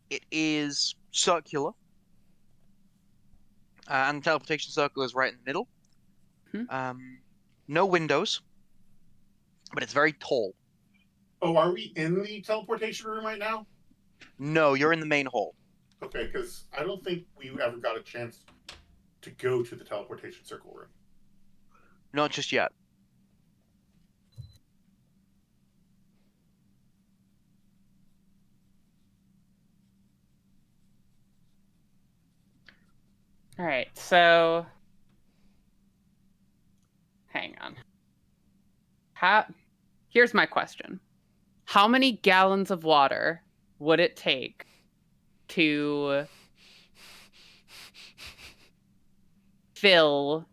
It is circular, and the teleportation circle is right in the middle. No windows, but it's very tall. Oh, are we in the teleportation room right now? No, you're in the main hall. Okay, because I don't think we ever got a chance to go to the teleportation circle room. Not just yet. All right, so hang on. Here's my question. How many gallons of water would it take to fill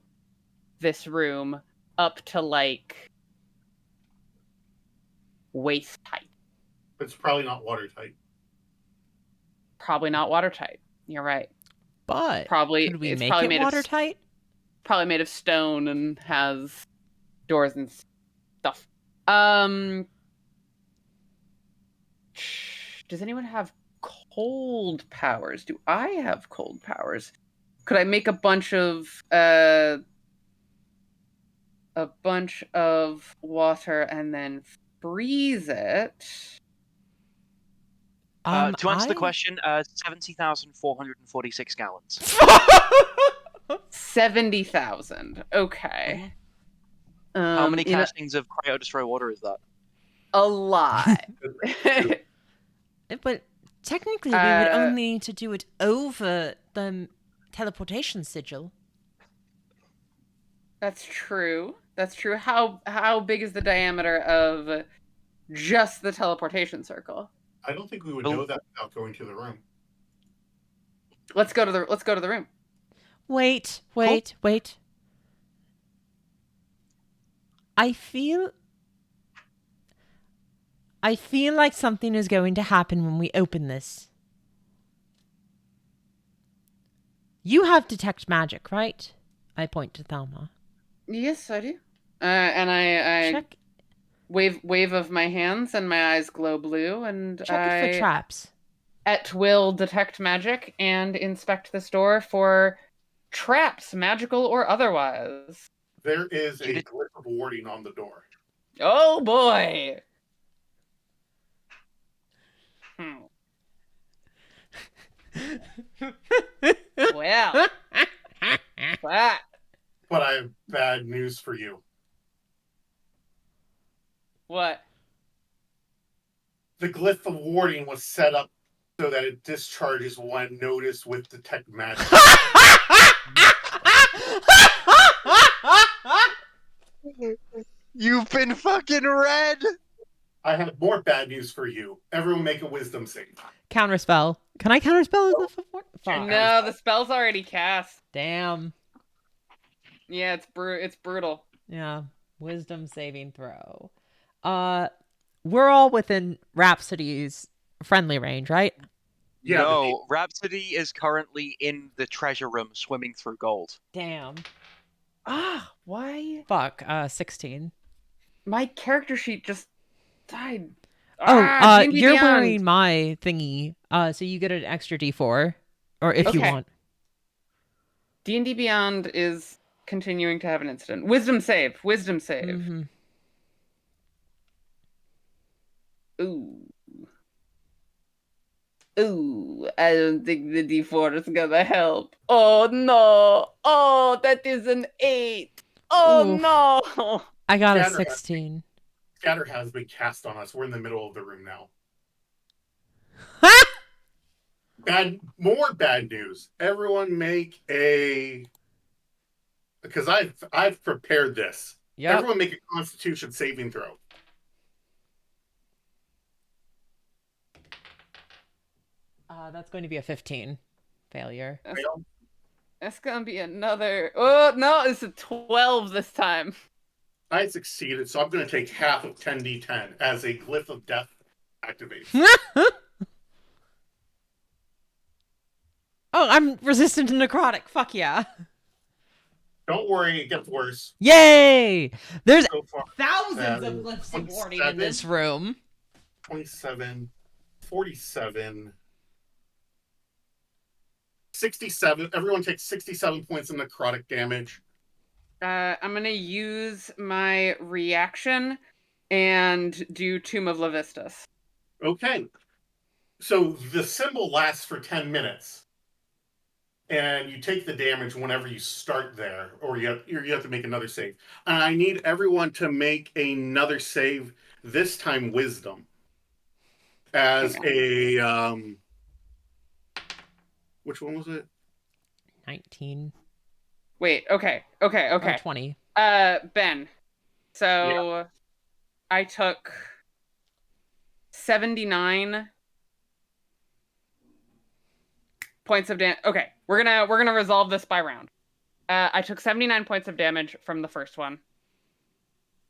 this room up to like waist height? It's probably not watertight. Probably not watertight. You're right. But Probably could we it's make probably it made watertight? probably made of stone and has doors and stuff. Does anyone have cold powers? Do I have cold powers? Could I make a bunch of water and then freeze it? To answer the question, 70,446 gallons. 70,000. Okay. How many You know, castings of Cryo Destroy Water is that? a lot. But technically, we would Uh, only need to do it over the teleportation sigil. That's true. That's true. How big is the diameter of just the teleportation circle? I don't think we would Well- know that without going to the room. Let's go to the room. Wait. I feel like something is going to happen when we open this. You have detect magic, right? I point to Thelma. Yes, I do. And I Check wave of my hands and my eyes glow blue and it I for traps. at will detect magic and inspect this door for traps, magical or otherwise. There is You a did- glyph of warding on the door. Oh boy. Well. What? But I have bad news for you. What? The glyph of warding was set up so that it discharges when noticed with detect magic. You've been fucking red! I have more bad news for you. Everyone make a wisdom save. Counterspell. Can I counterspell a glyph of ward? Fuck. No, the spell's already cast. Damn. Yeah, it's brutal. Yeah. Wisdom saving throw. We're all within Rhapsody's friendly range, right? Yeah, No, Rhapsody is currently in the treasure room swimming through gold. Damn. Why? Fuck. 16. My character sheet just died. D&D You're Beyond. wearing my thingy. So you get an extra D4, or if you Okay. want. D&D Beyond is continuing to have an incident. Wisdom save. Mhm. Ooh, I don't think the D4 is gonna help. Oh no! Oh, that is an 8. Oh Oof. no! I got a Scatter. 16. Scatter has been cast on us. We're in the middle of the room now. More bad news. Everyone make a, because I've prepared this. Yep. Everyone make a Constitution saving throw. That's going to be a 15. Failure. That's gonna be another. Oh no, it's a 12 this time. I succeeded, so I'm going to take half of 10d10 as a glyph of death activates. Oh, I'm resistant to necrotic. Fuck yeah. Don't worry, it gets worse. Yay! There's So far, thousands of glyphs of warding in 27. this room. 27, 47, 67. Everyone takes 67 points of necrotic damage. I'm gonna use my reaction and do Tomb of Levistus. Okay. So the symbol lasts for 10 minutes. and you take the damage whenever you start there, or you have to make another save. And I need everyone to make another save. This time, Wisdom as a which one was it? 19. Wait, okay. Or Okay. 20. Ben. So I took 79 points of damage. Okay, we're gonna resolve this by round. I took 79 points of damage from the first one.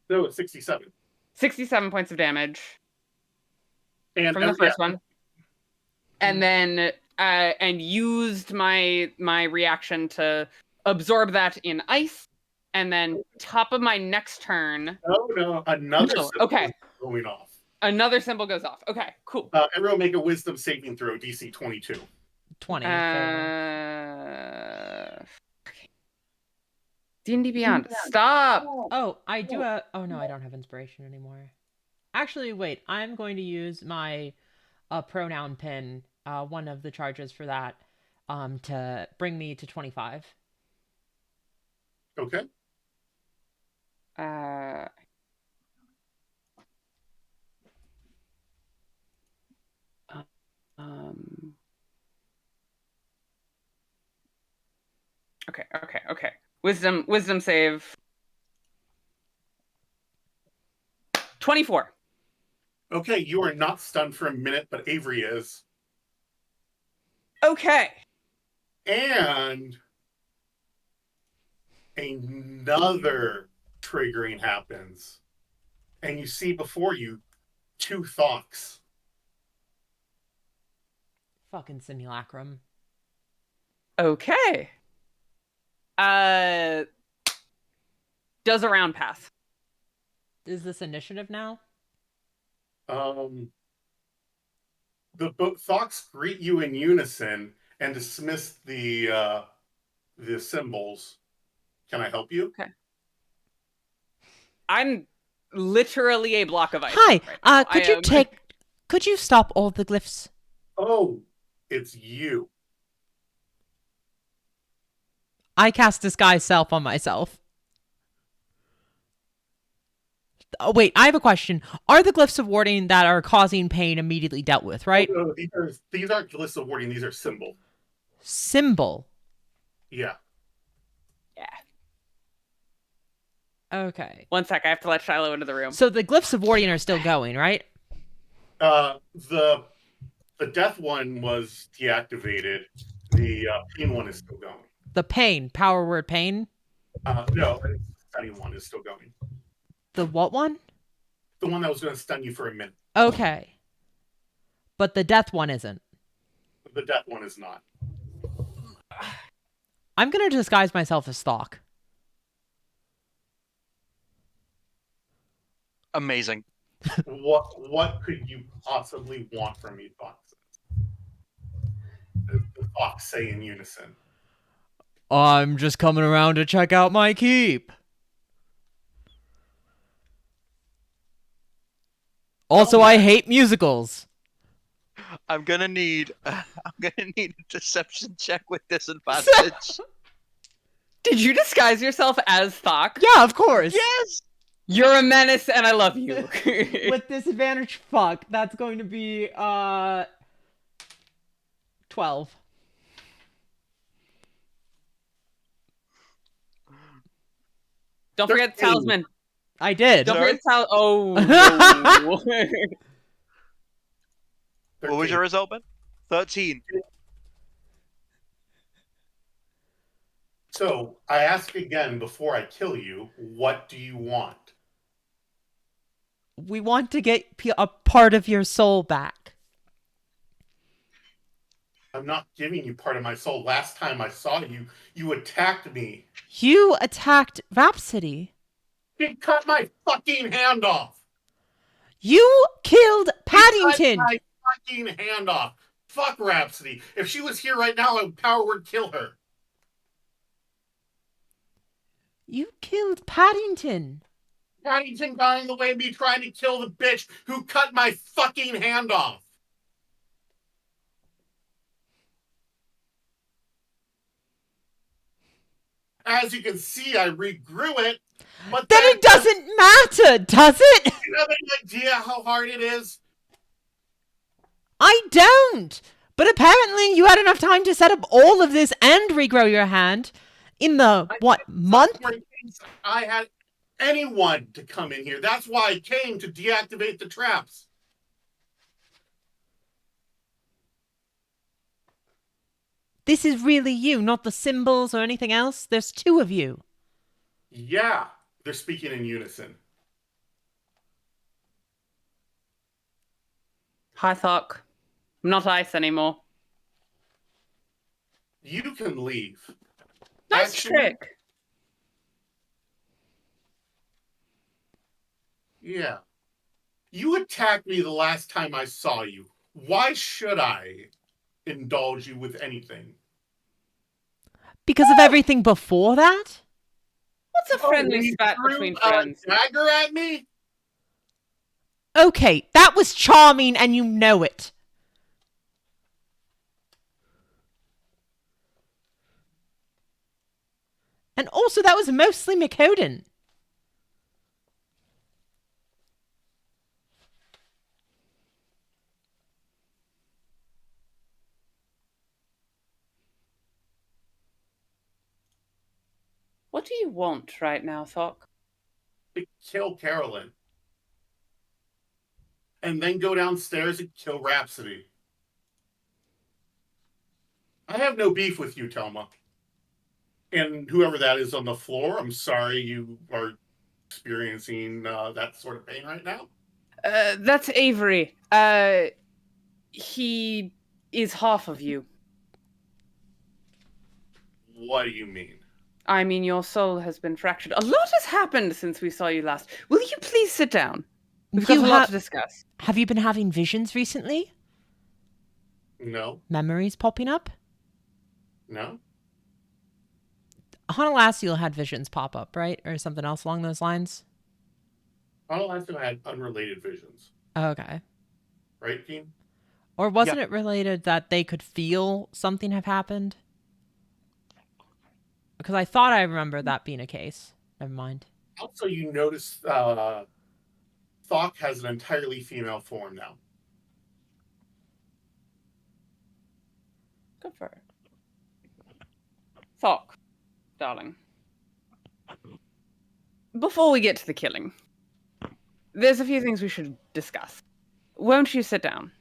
No, it's 67. 67 points of damage And from the first one. And then and used my reaction to absorb that in ice. And then top of my next turn. No, another No, symbol okay. is going off. Another symbol goes off. Okay, cool. Everyone make a Wisdom saving throw, DC 22. 20. D&D Beyond. Stop! Oh, I do have... Oh, no, I don't have inspiration anymore. Actually, wait. I'm going to use my pronoun pin, one of the charges for that, to bring me to 25. Okay. Okay. Wisdom save. 24. Okay, you are not stunned for a minute, but Avery is. Okay. And another triggering happens. And you see before you 2 Thoughts. Fucking simulacrum. Okay. Does a round pass? Is this initiative now? The Thoughts greet you in unison and dismiss the symbols. Can I help you? Okay. I'm literally a block of ice. Hi, right could you stop all the glyphs? Oh, it's you. I cast Disguise Self on myself. Oh, wait, I have a question. Are the glyphs of warding that are causing pain immediately dealt with, right? Oh, no, these aren't glyphs of warding, these are symbol. Symbol. Yeah. Okay. One sec, I have to let Shiloh into the room. So the glyphs of warding are still going, right? The death one was deactivated. The pain one is still going. The pain, power word pain? No, the stunning one is still going. The what one? The one that was going to stun you for a minute. Okay. But the death one isn't. The death one is not. I'm going to disguise myself as Thok. Amazing. What could you possibly want from me, Fox? The Fox say in unison. I'm just coming around to check out my keep. Also, I hate musicals. I'm gonna need a deception check with disadvantage. Did you disguise yourself as Thok? Yeah, of course. Yes! You're a menace and I love you. With disadvantage, fuck. That's going to be 12. Don't forget the talisman. I did. Don't forget the talisman. Oh, no. What was your result, Ben? 13. So I ask again before I kill you, what do you want? We want to get a part of your soul back. I'm not giving you part of my soul. Last time I saw you, you attacked me. You attacked Rhapsody. He cut my fucking hand off. You killed Paddington. He cut my fucking hand off. Fuck Rhapsody. If she was here right now, I would power word kill her. You killed Paddington. Paddington got in the way of me trying to kill the bitch who cut my fucking hand off. as you can see, I regrew it. But Then it doesn't matter, does it? you have any idea how hard it is? I don't. But apparently you had enough time to set up all of this and regrow your hand in the, month? I had anyone to come in here. That's why I came to deactivate the traps. This is really you, not the symbols or anything else? There's two of you. Yeah, they're speaking in unison. Hi, Thok. I'm not ice anymore. You can leave. Nice Actually, trick. Yeah. You attacked me the last time I saw you. Why should I indulge you with anything? Because of everything before that? What's a friendly You spat threw between a friends? dagger at me? Okay, that was charming and you know it. And also, that was mostly Mikodin. What do you want right now, Thok? To kill Carolyn. And then go downstairs and kill Rhapsody. I have no beef with you, Telma. And whoever that is on the floor, I'm sorry you are experiencing that sort of pain right now. That's Avery. He is half of you. What do you mean? I mean, your soul has been fractured. A lot has happened since we saw you last. Will you please sit down? We've got a lot to discuss. Have you been having visions recently? No. Memories popping up? No. Honolasiel had visions pop up, right? Or something else along those lines? Honolasiel had unrelated visions. Okay. Right, Keen? Or wasn't it related that they could feel something have happened? Because I thought I remember that being a case. Never mind. Also, you notice Thok has an entirely female form now. Good for her. Thok, darling. Before we get to the killing, there's a few things we should discuss. Won't you sit down?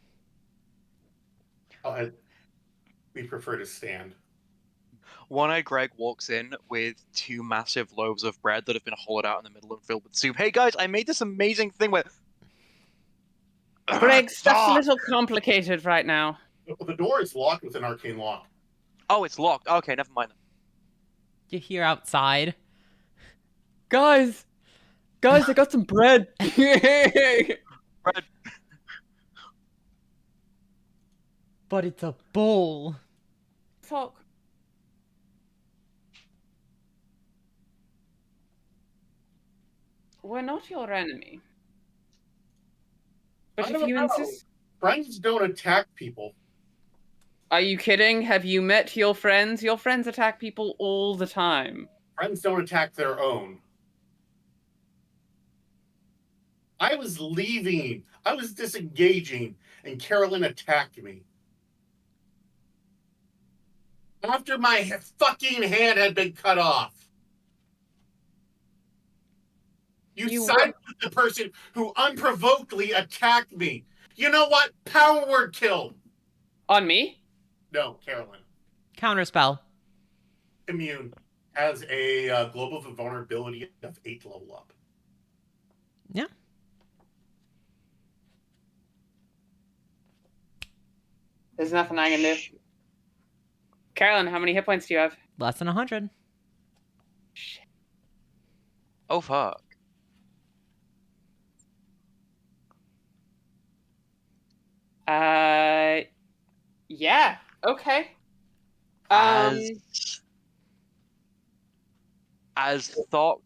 We prefer to stand. One-eyed Greg walks in with two massive loaves of bread that have been hollowed out in the middle and filled with soup. Hey guys, I made this amazing thing where Greg, stuff's a Stop! little complicated right now. The door is locked with an arcane lock. Oh, it's locked. Okay, never mind. You hear outside. Guys, I got some bread. Bread. But it's a bowl. Thok. We're not your enemy. But if you insist... Friends don't attack people. Are you kidding? Have you met your friends? Your friends attack people all the time. Friends don't attack their own. I was leaving. I was disengaging, and Carolyn attacked me. After my fucking hand had been cut off. You sided with the person who unprovokedly attacked me. You know what? Power word kill. On me? No, Carolyn. Counterspell. Immune. Has a global vulnerability of 8 level up. Yeah. There's nothing I can do. Carolyn, how many hit points do you have? Less than 100. Shit. Oh fuck. Yeah. Okay. As Thok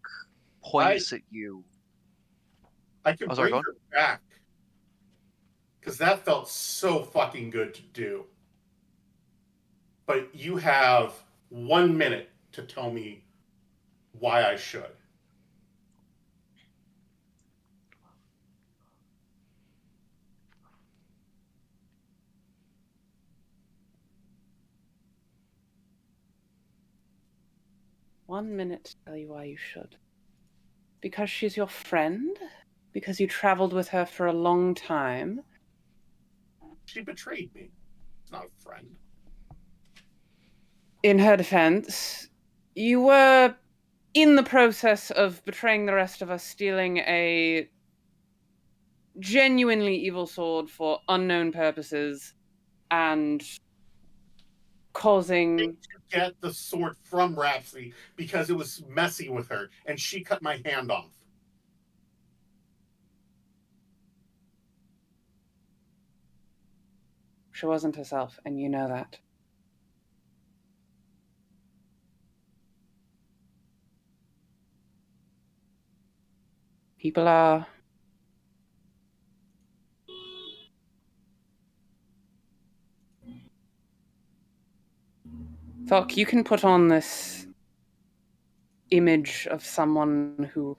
points at you. I can sorry, bring go on. her back. Because that felt so fucking good to do. But you have 1 minute to tell me why I should. One minute to tell you why you should. Because she's your friend? Because you traveled with her for a long time? She betrayed me. It's not a friend. In her defense, you were in the process of betraying the rest of us, stealing a genuinely evil sword for unknown purposes, and causing... To get the sword from Rhapsody because it was messy with her, and she cut my hand off. She wasn't herself, and you know that. People are... Thok, you can put on this image of someone who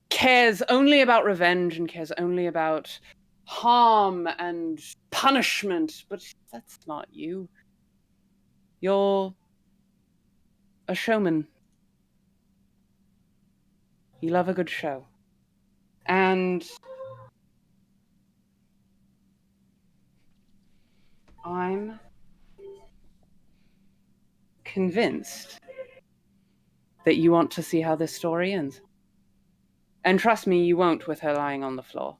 cares only about revenge and cares only about harm and punishment, but that's not you. You're a showman. You love a good show. And I'm convinced that you want to see how this story ends. And trust me, you won't with her lying on the floor.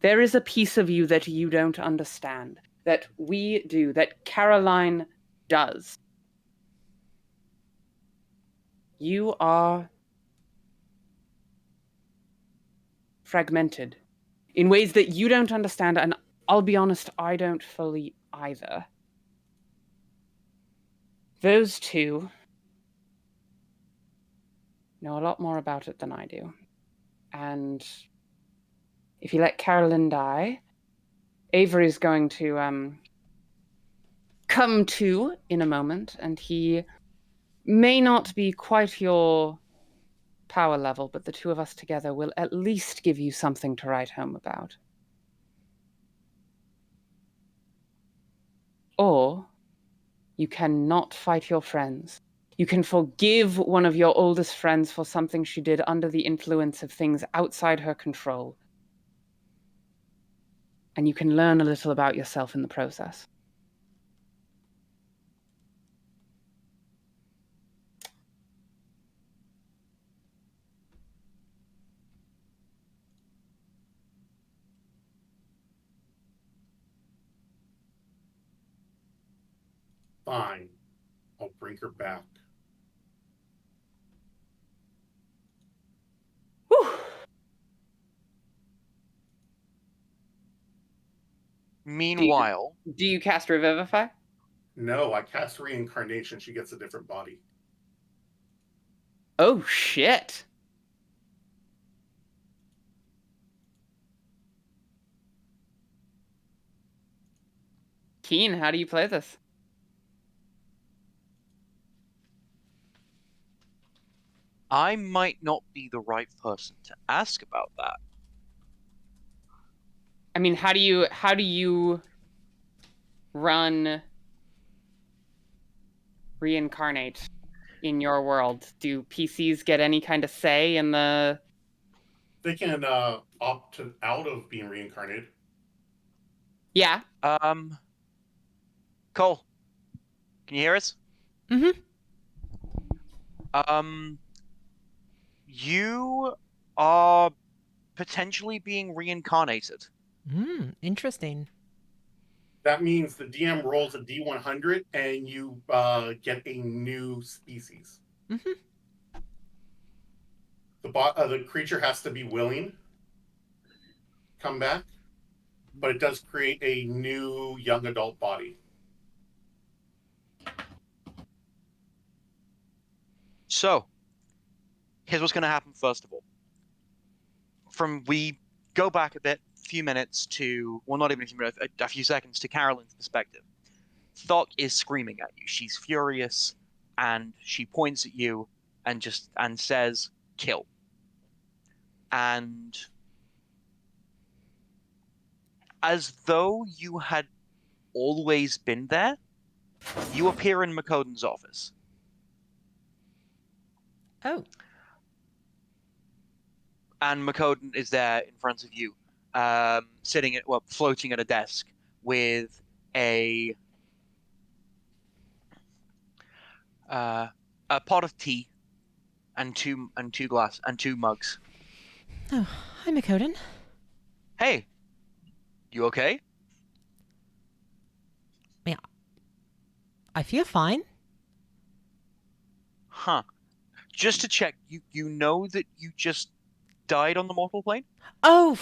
There is a piece of you that you don't understand, that we do, that Caroline does. You are fragmented in ways that you don't understand, and I'll be honest, I don't fully either. Those two know a lot more about it than I do. And if you let Carolyn die, Avery's going to come to in a moment, and he may not be quite your power level, but the two of us together will at least give you something to write home about. Or you cannot fight your friends. You can forgive one of your oldest friends for something she did under the influence of things outside her control. And you can learn a little about yourself in the process. Fine. I'll bring her back. Whew. Meanwhile, Do you cast Revivify? No, I cast reincarnation. She gets a different body. Oh, shit. Keen, how do you play this? I might not be the right person to ask about that. I mean, how do you run reincarnate in your world? Do PCs get any kind of say in the... They can opt out of being reincarnated. Yeah. Cole, can you hear us? Mm-hmm. You are potentially being reincarnated. Interesting. That means the DM rolls a D100 and you get a new species. Mm-hmm. The creature has to be willing, come back, but it does create a new young adult body. So, here's what's going to happen first of all. We go back a bit, a few minutes to, well, not even a few minutes, a few seconds to Carolyn's perspective. Thok is screaming at you. She's furious and she points at you and says, "Kill." And as though you had always been there, you appear in McCoden's office. Oh. And McCoden is there in front of you, floating at a desk with a uh, a pot of tea and two mugs. Oh, hi, McCoden. Hey, you okay? Yeah, I feel fine. Huh. Just to check, you know that you just died on the mortal plane? Oh,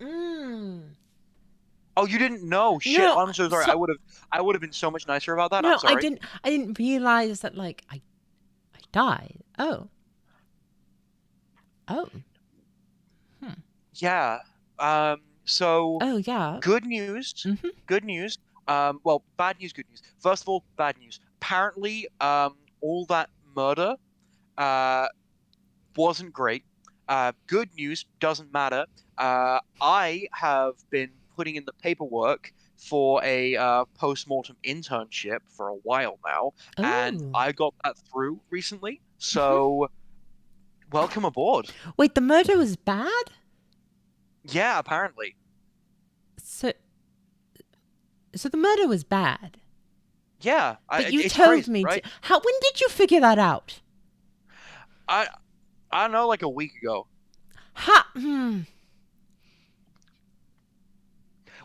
mm. Oh, you didn't know. Shit, No, I'm so sorry. I would have been so much nicer about that. I'm no, I sorry. didn't. I didn't realize that. Like, I died. Oh, oh, Yeah. So oh, yeah. good news. Mm-hmm. Good news. Well, bad news, good news. First of all, bad news. Apparently, all that murder, uh, wasn't great. Good news, doesn't matter. I have been putting in the paperwork for a post-mortem internship for a while now, and Oh, I got that through recently. mm-hmm. So, welcome aboard. Wait, the murder was bad. Yeah, apparently. So, so the murder was bad. Yeah, But you it's told crazy, me to. right? How? When did you figure that out? I I don't know, like a week ago. Ha. Hmm.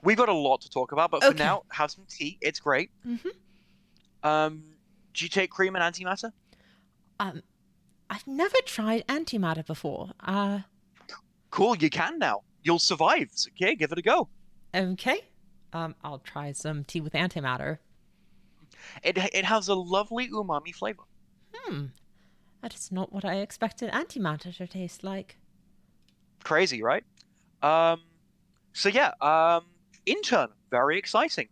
We've got a lot to talk about, but for Okay. now, have some tea. It's great. Mm-hmm. Do you take cream and antimatter? Um, I've never tried antimatter before. Cool, you can now. You'll survive. Okay, give it a go. Okay. I'll try some tea with antimatter. It has a lovely umami flavor. Hmm. That is not what I expected antimatter to taste like. Crazy, right? Um, so yeah, intern, very exciting.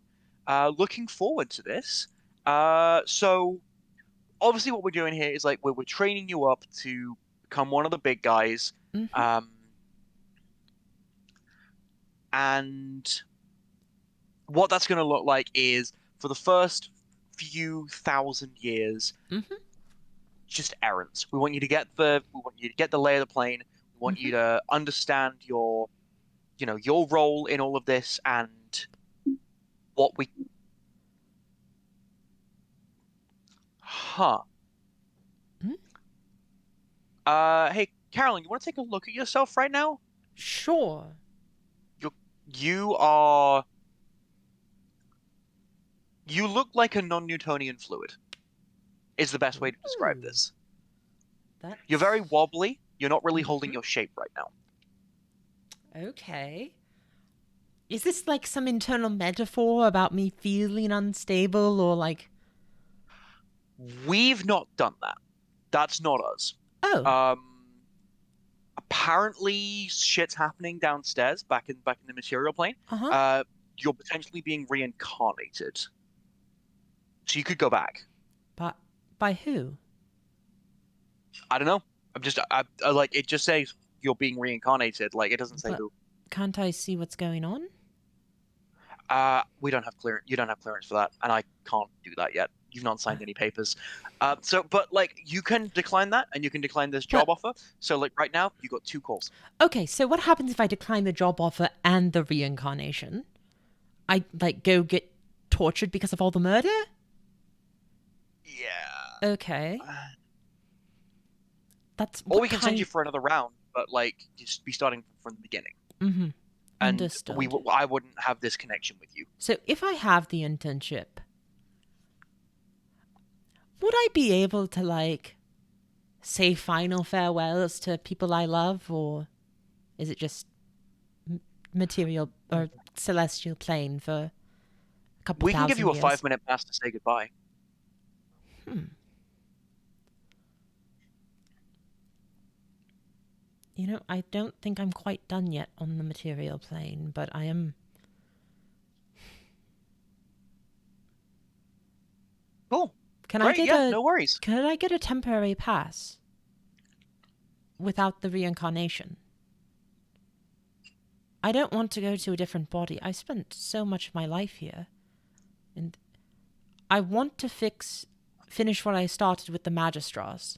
Looking forward to this. So obviously what we're doing here is like we're training you up to become one of the big guys. Mm-hmm. Um, and what that's going to look like is for the first few thousand years, Mm-hmm. just errands. We want you to get the lay of the plane. We want Mm-hmm. you to understand your role in all of this and what we. Huh. Mm-hmm. Hey, Carolyn, you want to take a look at yourself right now? Sure. You you are you look like a non-Newtonian fluid. Is the best way to describe Ooh, this. You're very that's wobbly. You're not really holding mm-hmm. your shape right now. Okay. Is this like some internal metaphor about me feeling unstable or like? We've not done that. That's not us. Oh. Um, Apparently shit's happening downstairs, back in the material plane. Uh huh. Uh, you're potentially being reincarnated, so you could go back. But by who? I don't know. I like it. Just says you're being reincarnated. Like it doesn't say But who. can't I see what's going on? We don't have clearance. You don't have clearance for that, and I can't do that yet. You've not Uh, signed any papers. But like, you can decline that, and you can decline this job but offer. So like, right now, you got two calls. okay, so what happens if I decline the job offer and the reincarnation? I like go get tortured because of all the murder? Yeah. Okay. That's Or what we can send you kind. for another round, but like, just be starting from the beginning. Mm-hmm. And Understood. I wouldn't have this connection with you. So if I have the internship, would I be able to like say final farewells to people I love, or is it just material or celestial plane for a couple We can give thousand you a years? 5 minute pass to say goodbye. Hmm. You know, I don't think I'm quite done yet on the material plane, but I am. Cool. Can I Great, get yeah, no worries. Can I get a temporary pass without the reincarnation? I don't want to go to a different body. I spent so much of my life here, and I want to finish what I started with the Magistras.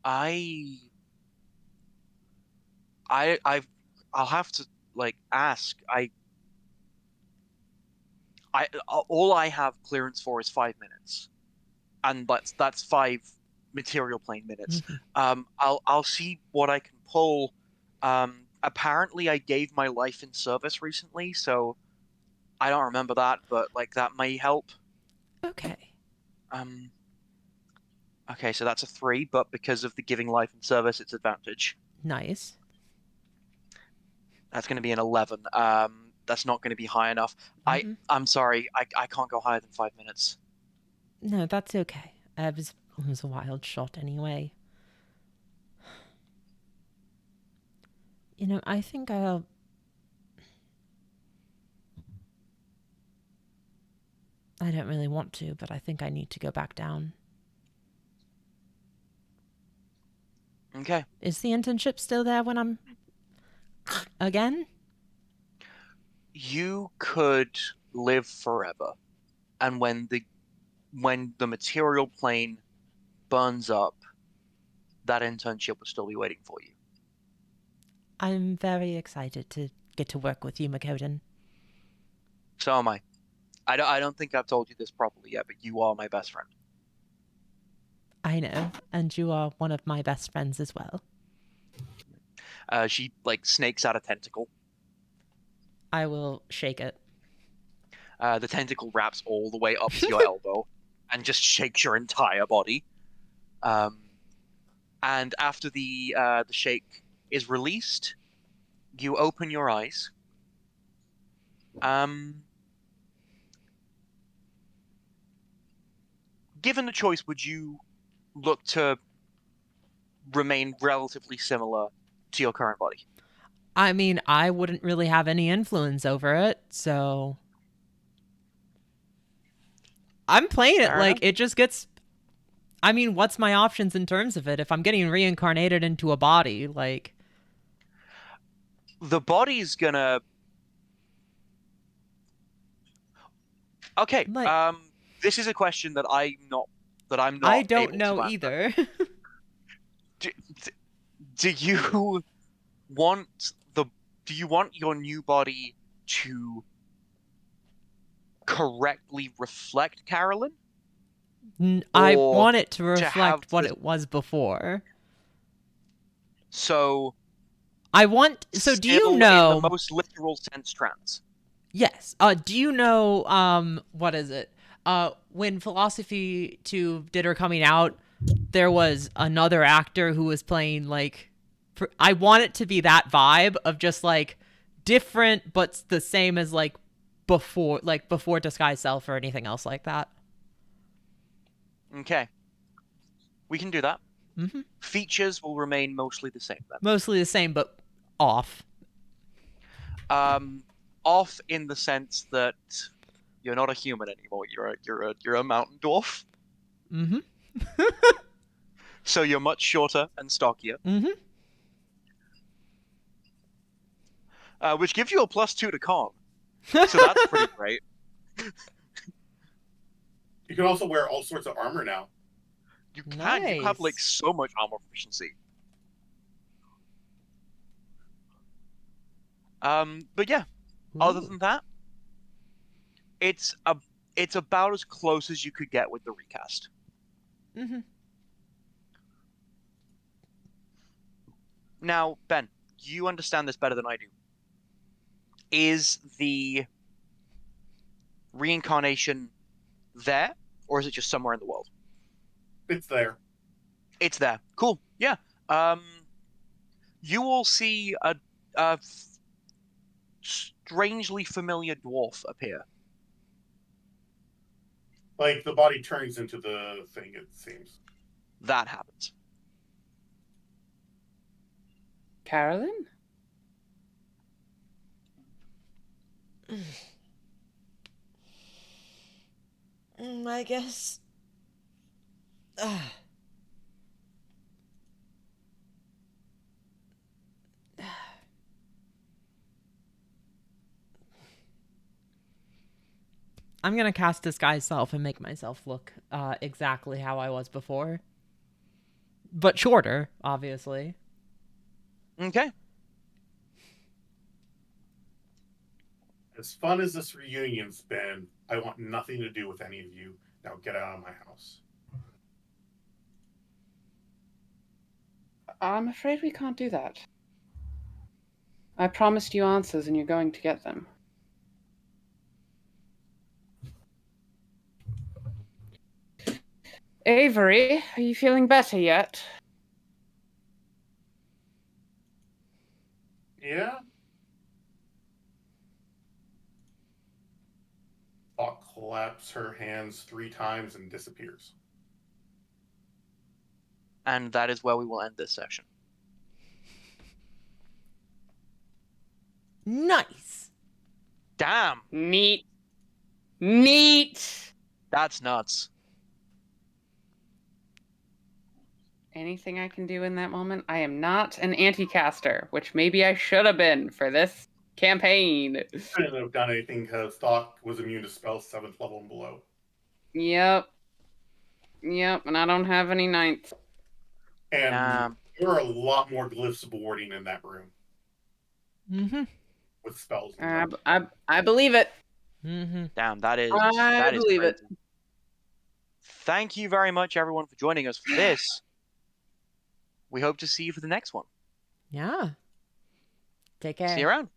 I I'll have to like ask. All I have clearance for is 5 minutes, and that's 5 material plane minutes. Mhm. I'll see what I can pull. Apparently I gave my life in service recently, so I don't remember that, but like that may help. Okay. Um, okay, so that's a 3, but because of the giving life in service, it's advantage. Nice. That's going to be an 11. That's not going to be high enough. Hmm. I'm sorry, I can't go higher than 5 minutes. No, that's okay. It was a wild shot anyway. I think I'll. I don't really want to, but I think I need to go back down. Okay. Is the internship still there when I'm again? You could live forever, and when the material plane burns up, that internship will still be waiting for you. I'm very excited to get to work with you, Makoden. So am I. I don't think I've told you this properly yet, but you are my best friend. I know, and you are one of my best friends as well. She like snakes out a tentacle. I will shake it. The tentacle wraps all the way up to your elbow and just shakes your entire body. Um, and after the shake is released, you open your eyes. Um, Given the choice, would you look to remain relatively similar to your current body? I mean, I wouldn't really have any influence over it, so I'm playing it Fair like enough. it just gets. I mean, what's my options in terms of it? If I'm getting reincarnated into a body, like, The body's gonna. Okay. like This is a question that I'm I not don't able know to answer. either. Do, do you want the do you want your new body to correctly reflect Carolyn, I or want it to to have reflect what the it was before. so I want. So, do you still in the know? most literal sense trans? Yes. Do you know? What is it? When Philosophy 2 did her coming out, there was another actor who was playing like. I want it to be that vibe of just like different, but the same as like before Disguise Self or anything else like that. Okay, we can do that. Hmm. Features will remain mostly the same then. Mostly the same, but off. Um, Off in the sense that you're not a human anymore. You're a mountain dwarf. Hmm. So you're much shorter and stockier, Hmm. which gives you a +2 to con. So that's pretty great. You can also wear all sorts of armor now. You have like Nice. so much armor proficiency. But yeah, other Ooh. than that, it's a it's about as close as you could get with the recast. Hmm. Now, Ben, you understand this better than I do. Is the reincarnation there, or is it just somewhere in the world? It's there. It's there. Cool. Yeah. Um, you will see a strangely familiar dwarf appear. Like the body turns into the thing, it seems. That happens. Carolyn? I guess. I'm gonna cast Disguise Self and make myself look exactly how I was before. But shorter, obviously. Okay. As fun as this reunion's been, I want nothing to do with any of you. Now get out of my house. I'm afraid we can't do that. I promised you answers and you're going to get them. Avery, are you feeling better yet? Yeah? Hawk claps her hands 3 times and disappears. And that is where we will end this session. Nice. Damn, Neat. Neat! that's nuts. Anything I can do in that moment? I am not an anti-caster, which maybe I should have been for this campaign. I didn't have done anything because Thought was immune to spells 7th level and below. Yep. Yep, and I don't have any ninth. And there are a lot more glyphs of warding in that room Mm-hmm. with spells. And I believe it. Mm-hmm. Damn, that is I believe crazy. it. Thank you very much, everyone, for joining us for this. We hope to see you for the next one. Yeah. Take care. See you around.